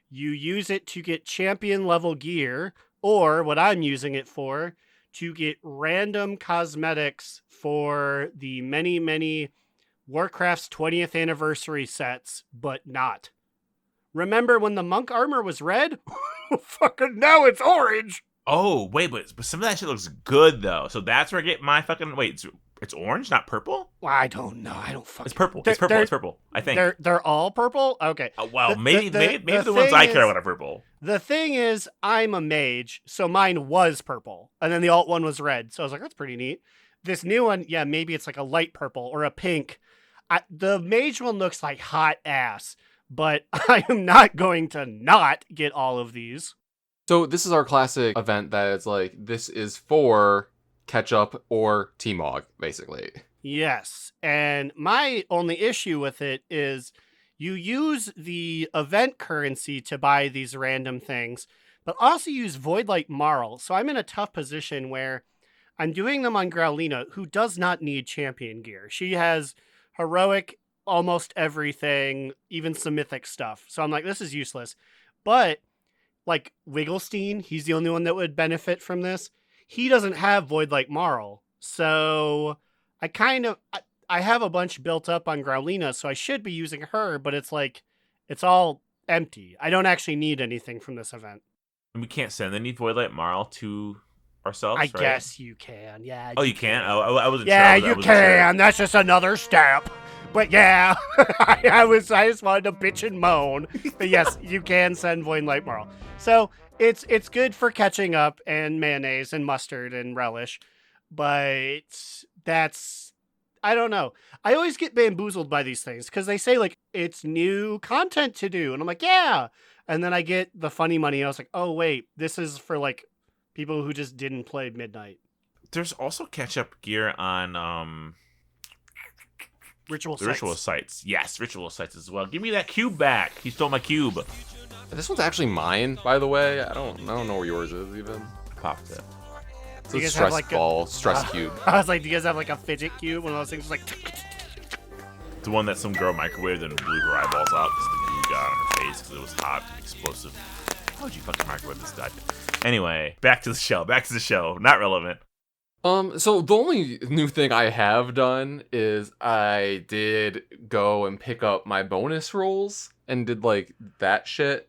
You use it to get champion level gear, or what I'm using it for, to get random cosmetics for the many, many Warcraft's 20th anniversary sets, but not. Remember when the monk armor was red? Fucking now it's orange. Oh, wait, but some of that shit looks good, though. So that's where I get my fucking... Wait, it's orange, not purple? Well, I don't know. I don't fucking... It's purple. It's purple. I think. They're all purple? Okay. Well, maybe the ones thing I care is- about are purple. The thing is, I'm a mage, so mine was purple. And then the alt one was red. So I was like, that's pretty neat. This new one, yeah, maybe it's like a light purple or a pink. The mage one looks like hot ass. But I am not going to not get all of these. So this is our classic event that it's like, this is for Ketchup or T-Mog, basically. Yes. And my only issue with it is you use the event currency to buy these random things, but also use Voidlight Marl. So I'm in a tough position where I'm doing them on Growlina, who does not need champion gear. She has heroic almost everything, even some mythic stuff. So I'm like, this is useless. But like Wigglestein, he's the only one that would benefit from this. He doesn't have Voidlight Marl. So I have a bunch built up on Growlina, so I should be using her, but it's like, it's all empty. I don't actually need anything from this event. And we can't send any Voidlight Marl to ourselves, I right? guess you can. Yeah. Oh, you can? I wasn't Yeah, sure. you can. That's just another step. But yeah, I just wanted to bitch and moan. But yes, you can send Voidlight Marl. So it's good for catching up and mayonnaise and mustard and relish. But that's, I don't know. I always get bamboozled by these things because they say like it's new content to do. And I'm like, yeah. And then I get the funny money. I was like, oh wait, this is for like people who just didn't play Midnight. There's also catch-up gear on Ritual the sites. ritual sites. Yes, ritual sites as well. Give me that cube back. He stole my cube. This one's actually mine, by the way. I don't know where yours is even. Popped it. It's You a guys have, stress like, ball, stress cube. I was like, do you guys have like a fidget cube? One of those things like... The one that some girl microwaved and blew her eyeballs out because the glue got on her face because it was hot, explosive. How would you fucking microwave this stuff? Anyway, back to the show. Not relevant. So the only new thing I have done is I did go and pick up my bonus rolls and did like that shit.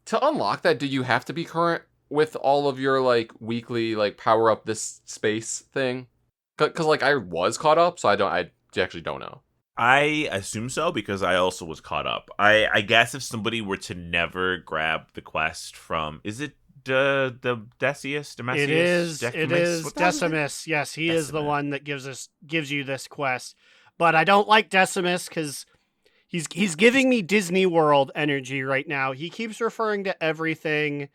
To unlock that, do you have to be current with all of your like weekly like power up this space thing? Cause like I was caught up, so I actually don't know. I assume so because I also was caught up. I guess if somebody were to never grab the quest from, is it the Decius? Demesius? It is What the hell is it? Decimus. Yes, he is the Decimus. one that gives you this quest. But I don't like Decimus because he's giving me Disney World energy right now. He keeps referring to everything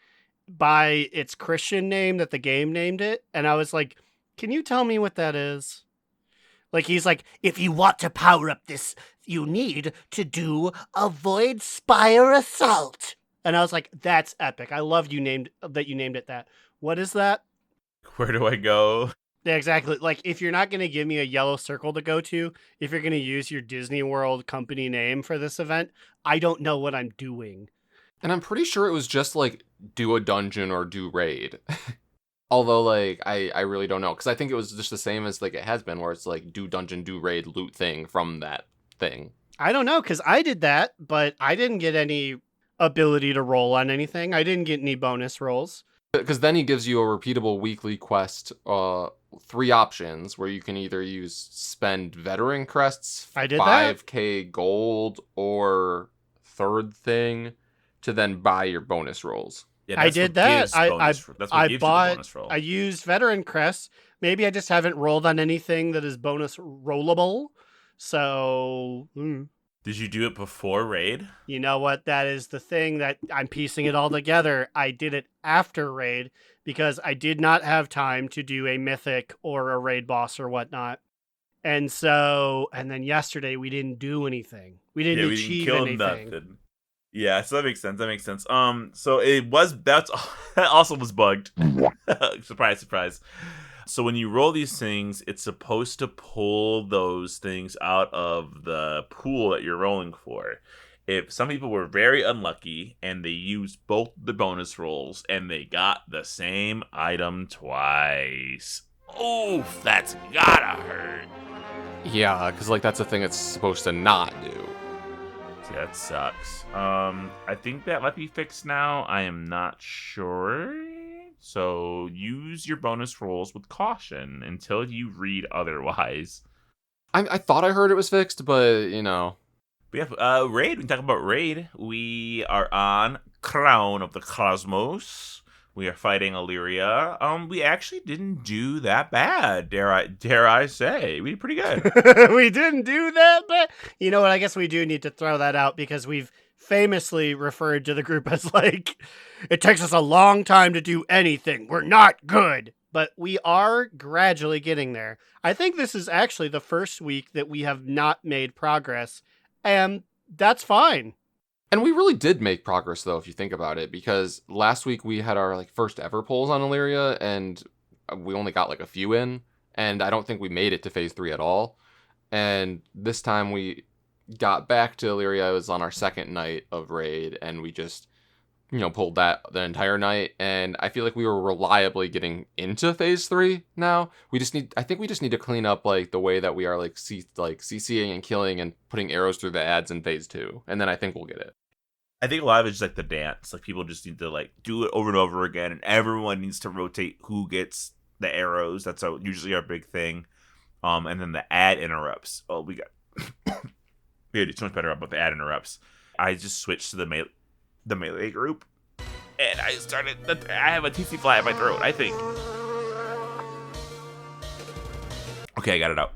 by its Christian name that the game named it, and I was like, can you tell me what that is? Like, he's like, if you want to power up this, you need to do a Void Spire Assault. And I was like, that's epic. I love you named it that. What is that? Where do I go? Yeah, exactly. Like, if you're not going to give me a yellow circle to go to, if you're going to use your Disney World company name for this event, I don't know what I'm doing. And I'm pretty sure it was just like do a dungeon or do raid. Although like I really don't know because I think it was just the same as like it has been where it's like do dungeon, do raid, loot thing from that thing. I don't know because I did that, but I didn't get any ability to roll on anything. I didn't get any bonus rolls. Because then he gives you a repeatable weekly quest, 3 options where you can either use spend veteran crests, I did that. 5k gold, or third thing to then buy your bonus rolls. Yeah, I that's did what that. gives bonus- that's what I gives you the bought. bonus roll. I used veteran crests. Maybe I just haven't rolled on anything that is bonus rollable. So, Did you do it before raid? you know what? That is the thing that I'm piecing it all together. I did it after raid because I did not have time to do a mythic or a raid boss or whatnot. And then yesterday we didn't do anything. We didn't we achieve didn't kill anything. nothing. Yeah, so that makes sense. So that also was bugged. Surprise, surprise. So when you roll these things, it's supposed to pull those things out of the pool that you're rolling for. If some people were very unlucky and they used both the bonus rolls and they got the same item twice. Oof, that's gotta hurt. Yeah, because like that's a thing it's supposed to not do. See, that sucks. I think that might be fixed now. I am not sure. So use your bonus rolls with caution until you read otherwise. I thought I heard it was fixed, but you know. But yeah, Raid. We can talk about Raid. We are on Crown of the Cosmos. We are fighting Illyria. We actually didn't do that bad, dare I say. We did pretty good. We didn't do that, but you know what? I guess we do need to throw that out because we've famously referred to the group as like, it takes us a long time to do anything. We're not good, but we are gradually getting there. I think this is actually the first week that we have not made progress, and that's fine. And we really did make progress, though, if you think about it, because last week we had our like first ever polls on Illyria, and we only got like a few in, and I don't think we made it to phase 3 at all. And this time we got back to Illyria. It was on our second night of raid, and we just, pulled that the entire night. And I feel like we were reliably getting into phase 3 now. I think we just need to clean up like the way that we are like CCing and killing and putting arrows through the ads in phase 2, and then I think we'll get it. I think a lot of it's like the dance. Like people just need to like do it over and over again, and everyone needs to rotate who gets the arrows. That's usually our big thing. And then the ad interrupts. Oh, we gotta do so much better about the ad interrupts. I just switched to the melee group, and I have a TC fly at my throat, I think. Okay, I got it out.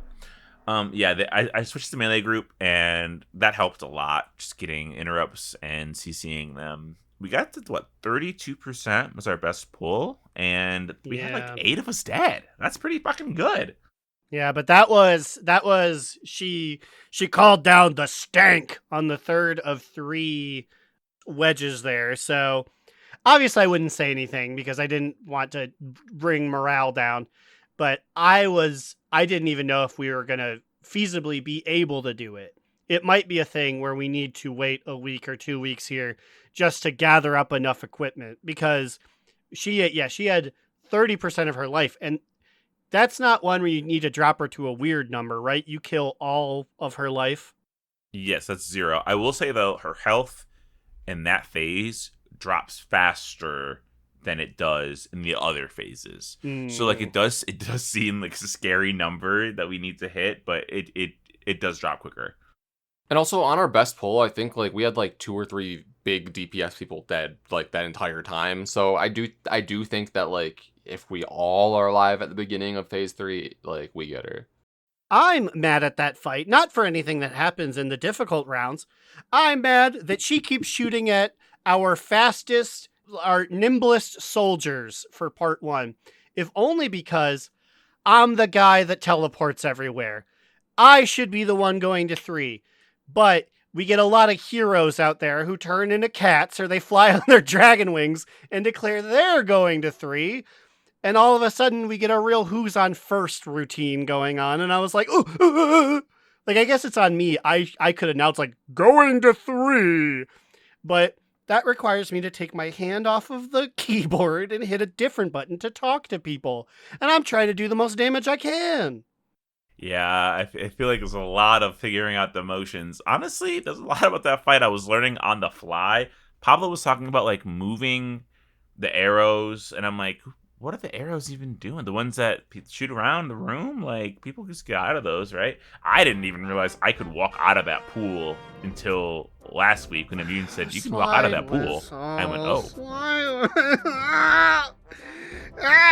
I switched to the melee group, and that helped a lot. Just getting interrupts and CCing them. We got to 32% was our best pull, and we had like 8 of us dead. That's pretty fucking good. Yeah, but that was she called down the stank on the third of 3 wedges there. So obviously I wouldn't say anything because I didn't want to bring morale down. But I didn't even know if we were going to feasibly be able to do it. It might be a thing where we need to wait a week or 2 weeks here just to gather up enough equipment because she had 30% of her life. And that's not one where you need to drop her to a weird number, right? You kill all of her life. Yes, that's 0. I will say, though, her health in that phase drops faster than it does in the other phases. So like it does seem like a scary number that we need to hit, but it does drop quicker. And also on our best pull, I think like we had like 2 or 3 big DPS people dead like that entire time. So I do think that like if we all are alive at the beginning of phase 3, like we get her. I'm mad at that fight, not for anything that happens in the difficult rounds. I'm mad that she keeps shooting at our fastest, our nimblest soldiers for part 1, if only because I'm the guy that teleports everywhere. I should be the one going to 3, but we get a lot of heroes out there who turn into cats or they fly on their dragon wings and declare they're going to 3. And all of a sudden we get a real who's on first routine going on. And I was like, ooh, like, I guess it's on me. I could announce like going to 3, but that requires me to take my hand off of the keyboard and hit a different button to talk to people. And I'm trying to do the most damage I can. Yeah, I feel like there's a lot of figuring out the motions. Honestly, there's a lot about that fight I was learning on the fly. Pablo was talking about like moving the arrows, and I'm like, what are the arrows even doing? The ones that shoot around the room? Like, people just get out of those, right? I didn't even realize I could walk out of that pool until last week when Immune said, you can walk out of that pool. I went, oh.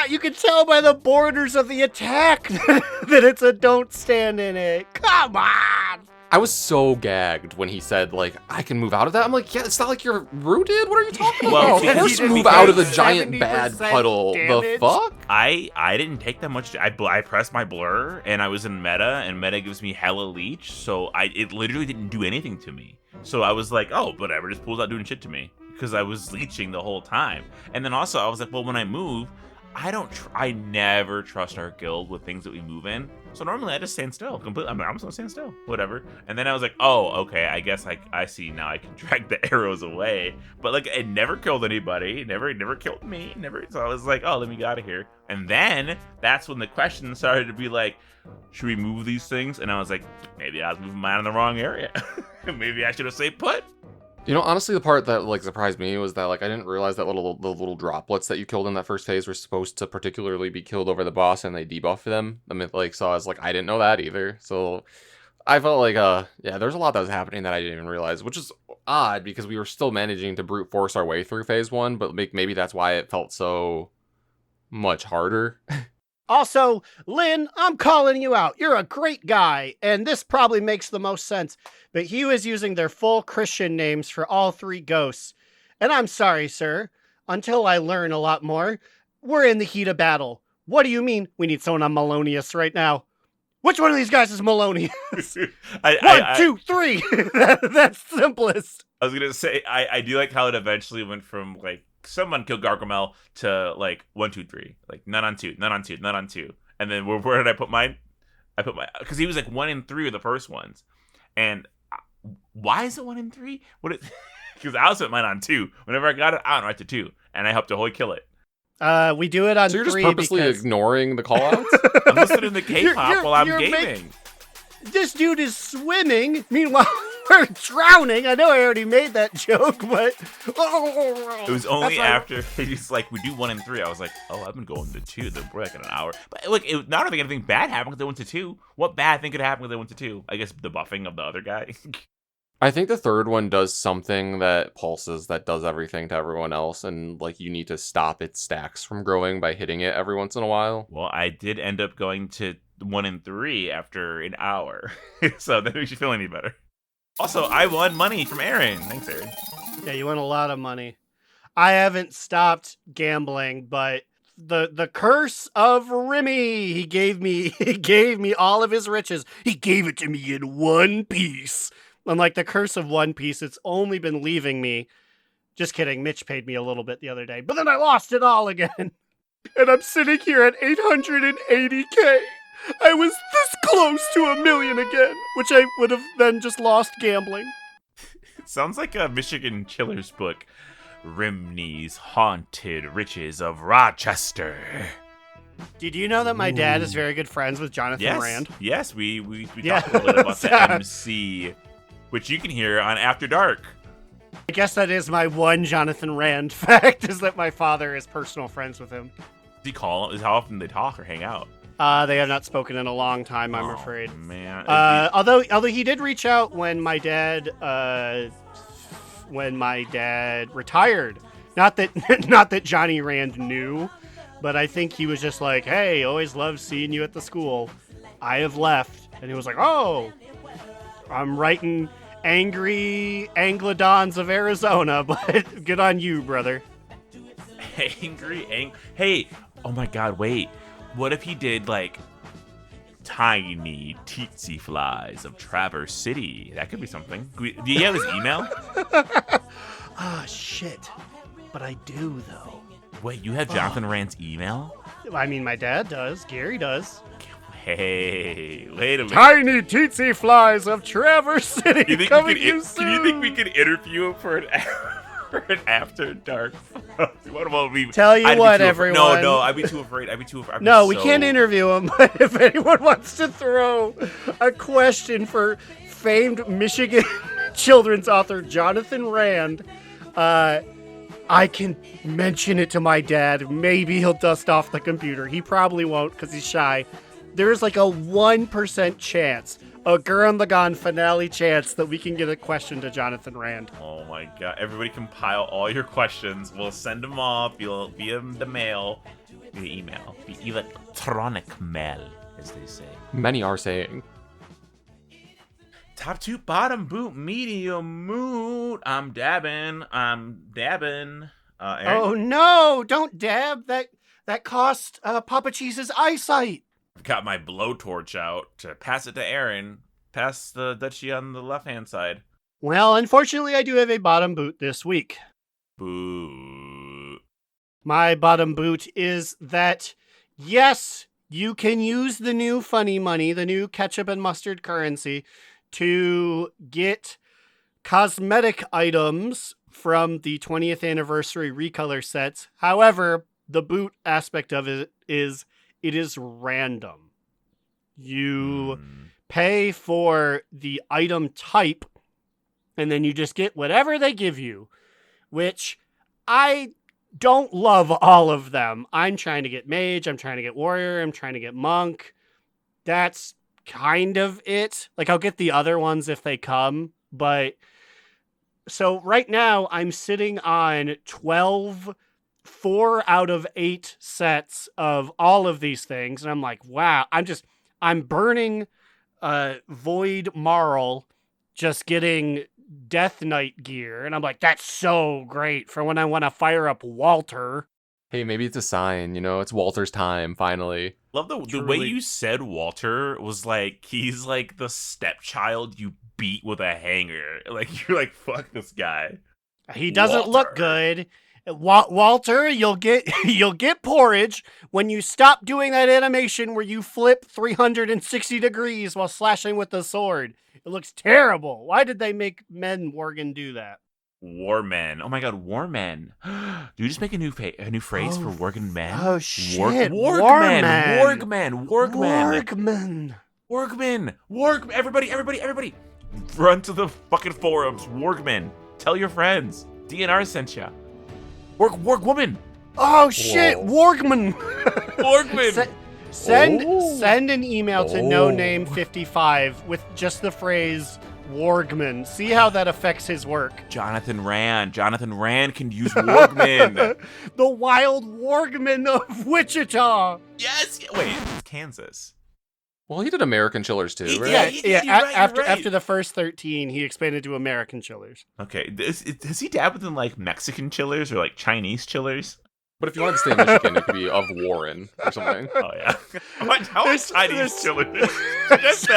You can tell by the borders of the attack that it's a don't stand in it. Come on! I was so gagged when he said, like, I can move out of that. I'm like, yeah, it's not like you're rooted. What are you talking Well, about? Of course because- move out of the giant bad puddle. damage. The fuck? I didn't take that much. I pressed my blur, and I was in meta, and meta gives me hella leech, so it literally didn't do anything to me. So I was like, oh, whatever, just pulls out doing shit to me, because I was leeching the whole time. And then also, I was like, well, when I move, I never trust our guild with things that we move in. So normally I just stand still completely. I'm just gonna stand still, whatever. And then I was like, oh, okay, I guess I see now. I can drag the arrows away, but like it never killed anybody, never killed me, never. So I was like, oh, let me get out of here. And then that's when the question started to be like, should we move these things? And I was like, maybe I was moving mine in the wrong area. Maybe I should have stayed put. You know, honestly, the part that like surprised me was that like I didn't realize that the little droplets that you killed in that first phase were supposed to particularly be killed over the boss, and they debuff them. I mean, like, so I was like, I didn't know that either. So I felt like yeah, there's a lot that was happening that I didn't even realize, which is odd because we were still managing to brute force our way through phase 1, but maybe that's why it felt so much harder. Also, Lynn, I'm calling you out. You're a great guy, and this probably makes the most sense, but he was using their full Christian names for all 3 ghosts. And I'm sorry, sir. Until I learn a lot more, we're in the heat of battle. What do you mean we need someone on Melonius right now? Which one of these guys is Melonius? 1, 2, 3. That's simplest. I was gonna say I do like how it eventually went from like someone killed Gargamel to like 1, 2, 3, like none on two, and then where did I put mine? I put my because he was like 1 and 3 of the first ones, and why is it 1 and 3? What it? Because I also put mine on 2. Whenever I got it, I went right to 2, and I helped to wholly kill it. We do it on 3. So you're just purposely ignoring the callouts? I'm listening to K-pop while I'm gaming. This dude is swimming. Meanwhile, we're drowning. I know I already made that joke, but it was only after he's like, we do 1 and 3. I was like, oh, I've been going to 2. Then we're like in an hour. But look, not think anything bad happened because they went to 2. What bad thing could happen because they went to 2? I guess the buffing of the other guy. I think the third one does something that pulses that does everything to everyone else, and like you need to stop its stacks from growing by hitting it every once in a while. Well, I did end up going to 1 and 3 after an hour, so that makes you feel any better. Also, I won money from Aaron. Thanks, Aaron. Yeah, you won a lot of money. I haven't stopped gambling, but the curse of Remy, he gave me all of his riches. He gave it to me in one piece. Unlike the curse of One Piece, it's only been leaving me. Just kidding, Mitch paid me a little bit the other day, but then I lost it all again. And I'm sitting here at 880K. I was this close to $1 million again, which I would have then just lost gambling. It sounds like a Michigan Chiller's book. Rimney's Haunted Riches of Rochester. Did you know that my dad is very good friends with Jonathan Rand? Yes, we talked a little bit about the MC, which you can hear on After Dark. I guess that is my one Jonathan Rand fact, is that my father is personal friends with him. Does he call? Is how often they talk or hang out? They have not spoken in a long time, I'm afraid. Man. Although he did reach out when my dad retired. Not that Johnny Rand knew, but I think he was just like, "Hey, always loved seeing you at the school. I have left," and he was like, "Oh, I'm writing angry Anglodons of Arizona, but good on you, brother." Hey, oh my God, wait. What if he did like tiny tsetse flies of Traverse City? That could be something. Do you have his email? Shit. But I do, though. Wait, you have Jonathan Rand's email? I mean, my dad does. Gary does. Hey, wait a minute. Tiny tsetse flies of Traverse City coming soon. Can you think we could interview him for an After Dark? Tell you what, everyone. No, I'd be too afraid. No, we can't interview him. But if anyone wants to throw a question for famed Michigan children's author Jonathan Rand, I can mention it to my dad. Maybe he'll dust off the computer. He probably won't because he's shy. There's like a 1% chance, a Gurren Lagann finale chance that we can get a question to Jonathan Rand. Oh my God. Everybody compile all your questions. We'll send them off via the mail, via email, the electronic mail, as they say. Many are saying. Top 2, bottom boot, medium mood. I'm dabbing. Aaron? Oh no, don't dab. That cost Papa Cheese's eyesight. I've got my blowtorch out to pass it to Aaron. Pass the duchy on the left-hand side. Well, unfortunately, I do have a bottom boot this week. Boo. My bottom boot is that, yes, you can use the new funny money, the new ketchup and mustard currency, to get cosmetic items from the 20th anniversary recolor sets. However, the boot aspect of it is random. You pay for the item type, and then you just get whatever they give you, which I don't love all of them. I'm trying to get mage, I'm trying to get warrior, I'm trying to get monk. That's kind of it. Like, I'll get the other ones if they come, but so right now I'm sitting on 12 4 out of 8 sets of all of these things, and I'm like, wow, I'm burning Void Marl, just getting Death Knight gear, and I'm like, that's so great for when I want to fire up Walter. Hey, maybe it's a sign, it's Walter's time, finally. Love the way you said Walter was like, he's like the stepchild you beat with a hanger. Like, you're like, fuck this guy. He doesn't look good. Walter, you'll get porridge when you stop doing that animation where you flip 360 degrees while slashing with the sword. It looks terrible. Why did they make Men Worgen do that? Warmen. Oh my god, Warmen. Do you just make a new phrase for Worgen men? Oh shit. Wargmen. Everybody. Run to the fucking forums. Wargmen. Tell your friends. DNR sent ya. Wargwoman. Oh shit, Wargman. Wargman. Send an email to NoName55 with just the phrase Wargman. See how that affects his work. Jonathan Rand can use Wargman. The wild Wargman of Wichita. Yes. Wait, it's Kansas. Well, he did American Chillers too, right? Yeah. You're right. After the first 13, he expanded to American Chillers. Okay, has he dabbled in like Mexican chillers or like Chinese chillers? But if you wanted to stay in Michigan, it could be of Warren or something. Oh yeah. How are Chinese chillers? That's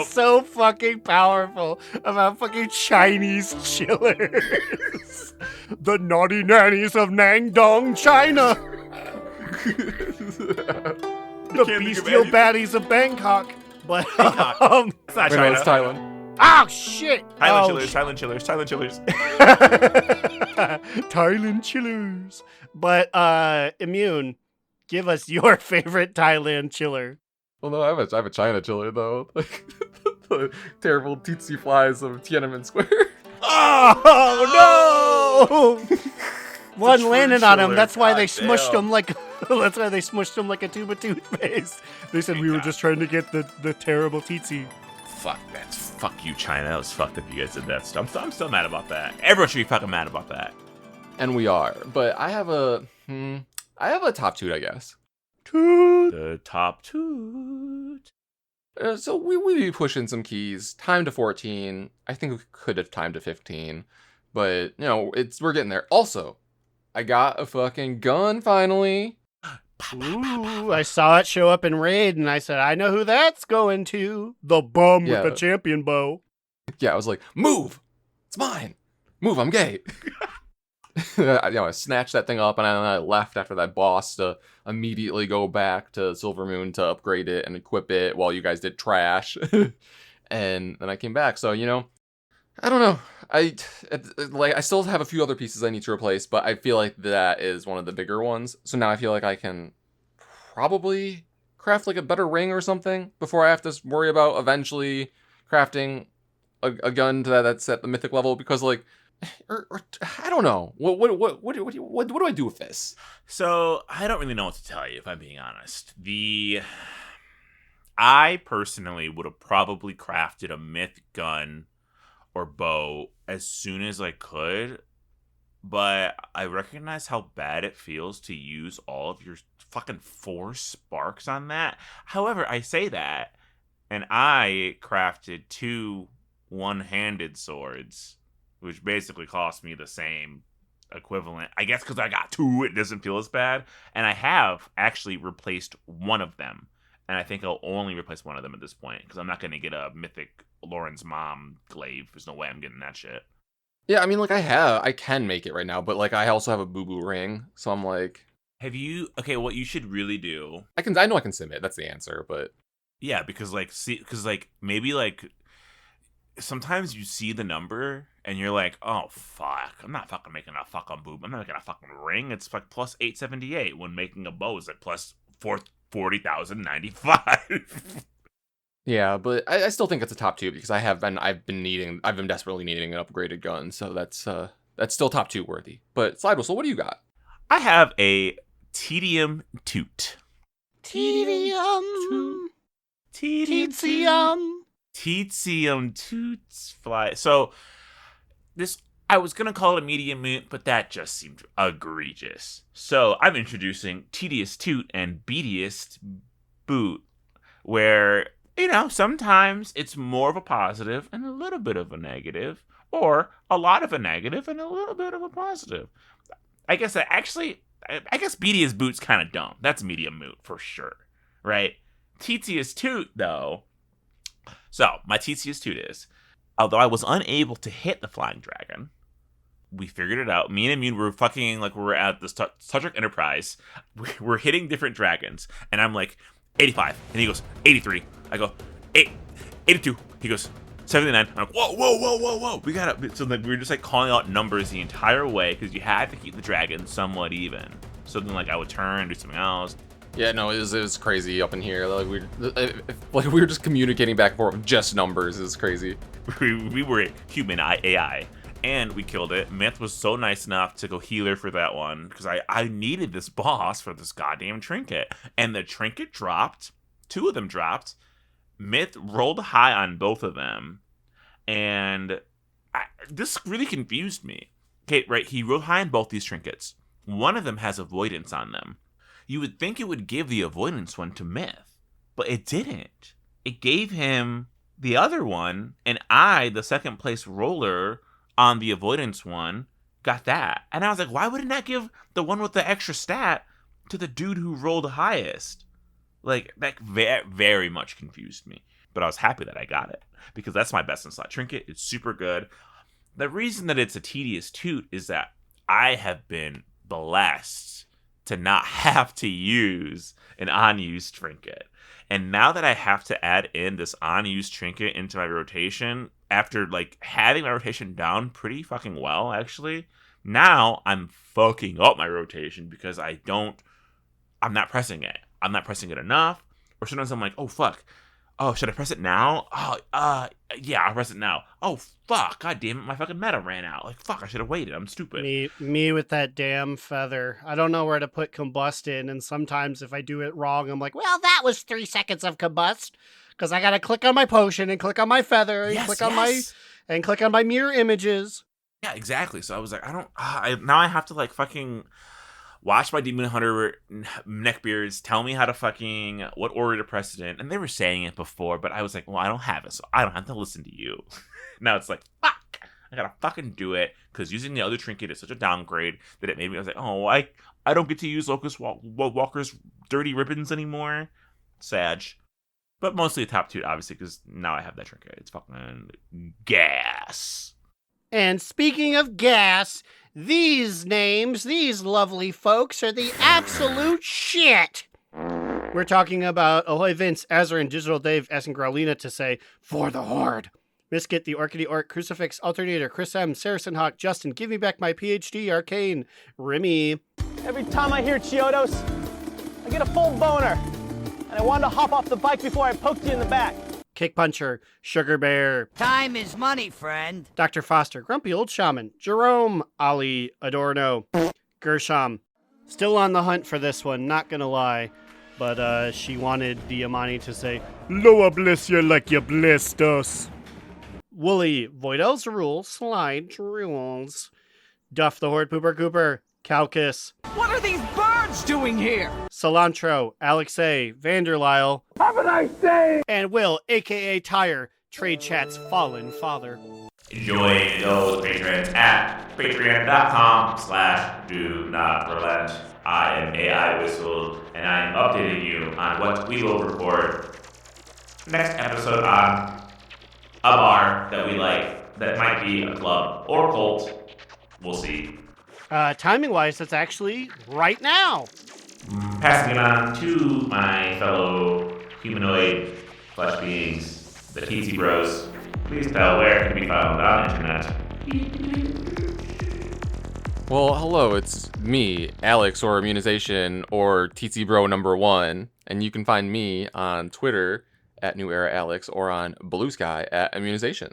so fucking powerful about fucking Chinese chillers. The naughty nannies of Nangdong, China. The bestial baddies of Bangkok. But it's not China. It's Thailand. Oh shit! Thailand chillers. Thailand chillers. But Immune, give us your favorite Thailand chiller. Well, no, I have a China chiller though. Like the terrible tsetse flies of Tiananmen Square. Oh no! One landed on him. That's why they smushed damn. him like. That's why they smushed him like a tube of toothpaste. They said we were just trying to get the terrible tsetse. Fuck you, China. That was fucked up. You guys did that stuff. I'm still mad about that. Everyone should be fucking mad about that. And we are. But I have a top toot, I guess. The top toot. So we be pushing some keys. Time to 14. I think we could have timed to 15. But, we're getting there. Also, I got a fucking gun finally. Ooh, I saw it show up in Raid, and I said, I know who that's going to. The bum with the champion bow. Yeah, I was like, move! It's mine! Move, I'm gay! I snatched that thing up, and I left after that boss to immediately go back to Silver Moon to upgrade it and equip it while you guys did trash. And then I came back, so, I don't know. I still have a few other pieces I need to replace, but I feel like that is one of the bigger ones. So now I feel like I can probably craft like a better ring or something before I have to worry about eventually crafting a gun that's at the mythic level. Because I don't know. What do I do with this? So I don't really know what to tell you, if I'm being honest. I personally would have probably crafted a myth gun or bow as soon as I could, but I recognize how bad it feels to use all of your fucking 4 sparks on that. However, I say that, and I crafted 2 one-handed swords, which basically cost me the same equivalent. I guess because I got 2, it doesn't feel as bad, and I have actually replaced one of them. And I think I'll only replace one of them at this point, because I'm not going to get a mythic Lauren's mom glaive. There's no way I'm getting that shit. Yeah, I mean, I can make it right now, but I also have a boo-boo ring, so I'm like, Have you? Okay, what you should really do. I know I can submit. That's the answer, but Yeah, because maybe like sometimes you see the number and you're like, oh fuck, I'm not fucking making a fucking boob. I'm not making a fucking ring. It's like plus 878 when making a bow is like plus 40,095. yeah, but I still think it's a top 2 because I've been desperately needing an upgraded gun, so that's still top 2 worthy. But Slidewhistle, what do you got? I have a tedium toot. Tedium. Tedium toots fly. So this, I was gonna call it a medium moot, but that just seemed egregious. So I'm introducing tedious toot and beatiest boot, where sometimes it's more of a positive and a little bit of a negative, or a lot of a negative and a little bit of a positive. I guess beatiest boot's kind of dumb. That's medium moot for sure, right? Tedious toot though. So, my tedious toot is, although I was unable to hit the flying dragon, we figured it out. Me and Immune were fucking, like, we're at the Star Trek Enterprise. We're hitting different dragons. And I'm like, 85. And he goes, 83. I go, 82. He goes, 79. I'm like, whoa. We got to. So, like, we were just, like, calling out numbers the entire way because you had to keep the dragon somewhat even. So then, like, I would turn, do something else. Yeah, no, it was crazy up in here. Like we were just communicating back and forth, just numbers. Is crazy. We were human AI, and we killed it. Myth was so nice enough to go healer for that one because I needed this boss for this goddamn trinket, and the trinket dropped. 2 of them dropped. Myth rolled high on both of them, and this really confused me. Okay, right? He rolled high on both these trinkets. One of them has avoidance on them. You would think it would give the avoidance one to Myth, but it didn't. It gave him the other one, and I, the second place roller on the avoidance one, got that. And I was like, why would it not give the one with the extra stat to the dude who rolled the highest? Like, that very much confused me. But I was happy that I got it, because that's my best in slot trinket. It's super good. The reason that it's a tedious toot is that I have been blessed to not have to use an unused trinket. And now that I have to add in this unused trinket into my rotation, after like having my rotation down pretty fucking well, actually, now I'm fucking up my rotation because I'm not pressing it. I'm not pressing it enough. Or sometimes I'm like, oh fuck. Oh, should I press it now? Yeah, I'll press it now. Oh, fuck. God damn it. My fucking meta ran out. Like, fuck, I should have waited. I'm stupid. Me with that damn feather. I don't know where to put combust in, and sometimes if I do it wrong, I'm like, well, that was 3 seconds of combust. Because I got to click on my potion and click on my feather and click on my mirror images. Yeah, exactly. So I was like, now I have to like fucking watch my Demon Hunter neckbeards tell me how to fucking, what order to press it in. And they were saying it before, but I was like, well, I don't have it, so I don't have to listen to you. Now it's like, fuck, I gotta fucking do it, because using the other trinket is such a downgrade that it made me, I was like, oh, I don't get to use Locust Walker's dirty ribbons anymore. Sad. But mostly a top 2, obviously, because now I have that trinket. It's fucking gas. And speaking of gas, these lovely folks are the absolute shit. We're talking about Ahoy Vince, Azar, and Digital Dave asking Growlina to say, for the Horde. Biscuit, the Orchidee Orc, Crucifix, Alternator, Chris M, Saracen Hawk, Justin, Give Me Back My PhD, Arcane, Remy. Every time I hear Chiodos, I get a full boner. And I wanted to hop off the bike before I poked you in the back. Kick Puncher, Sugar Bear. Time is money, friend. Dr. Foster, Grumpy Old Shaman, Jerome, Ali, Adorno, Gershom. Still on the hunt for this one, not gonna lie. But she wanted Diamani to say, Loa bless you like you blessed us. Wooly, Void Elves Rule, Slide Rules. Duff the Horde Pooper Cooper, Calcus. What are these birds doing here? Cilantro, Alex A, Vanderlyle. Have a nice day! And Will, a.k.a. Tire, Trade Chat's fallen father. Join those patrons at patreon.com/do-not-relent. I am AI Whistle, and I am updating you on what we will record next episode on a bar that we like, that might be a club or cult. We'll see. Timing-wise, that's actually right now. Passing it on to my fellow humanoid flesh beings, the TC Bros. Please tell where it can be found on the internet. Well, hello, it's me, Alex, or Immunization, or TC Bro number 1, and you can find me on Twitter at New Era Alex or on Blue Sky at Immunization.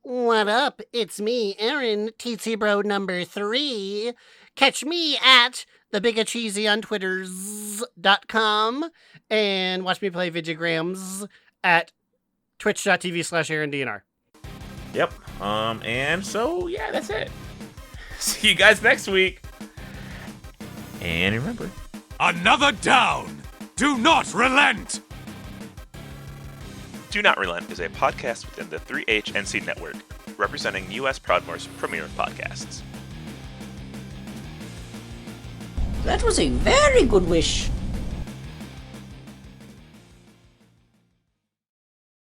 What up? It's me, Aaron, TT Bro number 3. Catch me at thebigacheesy on twitters.com and watch me play Vigigrams at twitch.tv/AaronDNR. Yep. And so, yeah, that's it. See you guys next week. And remember, Another down! Do not relent! Do Not Relent is a podcast within the 3HNC network, representing U.S. Proudmoore's premier podcasts. That was a very good wish.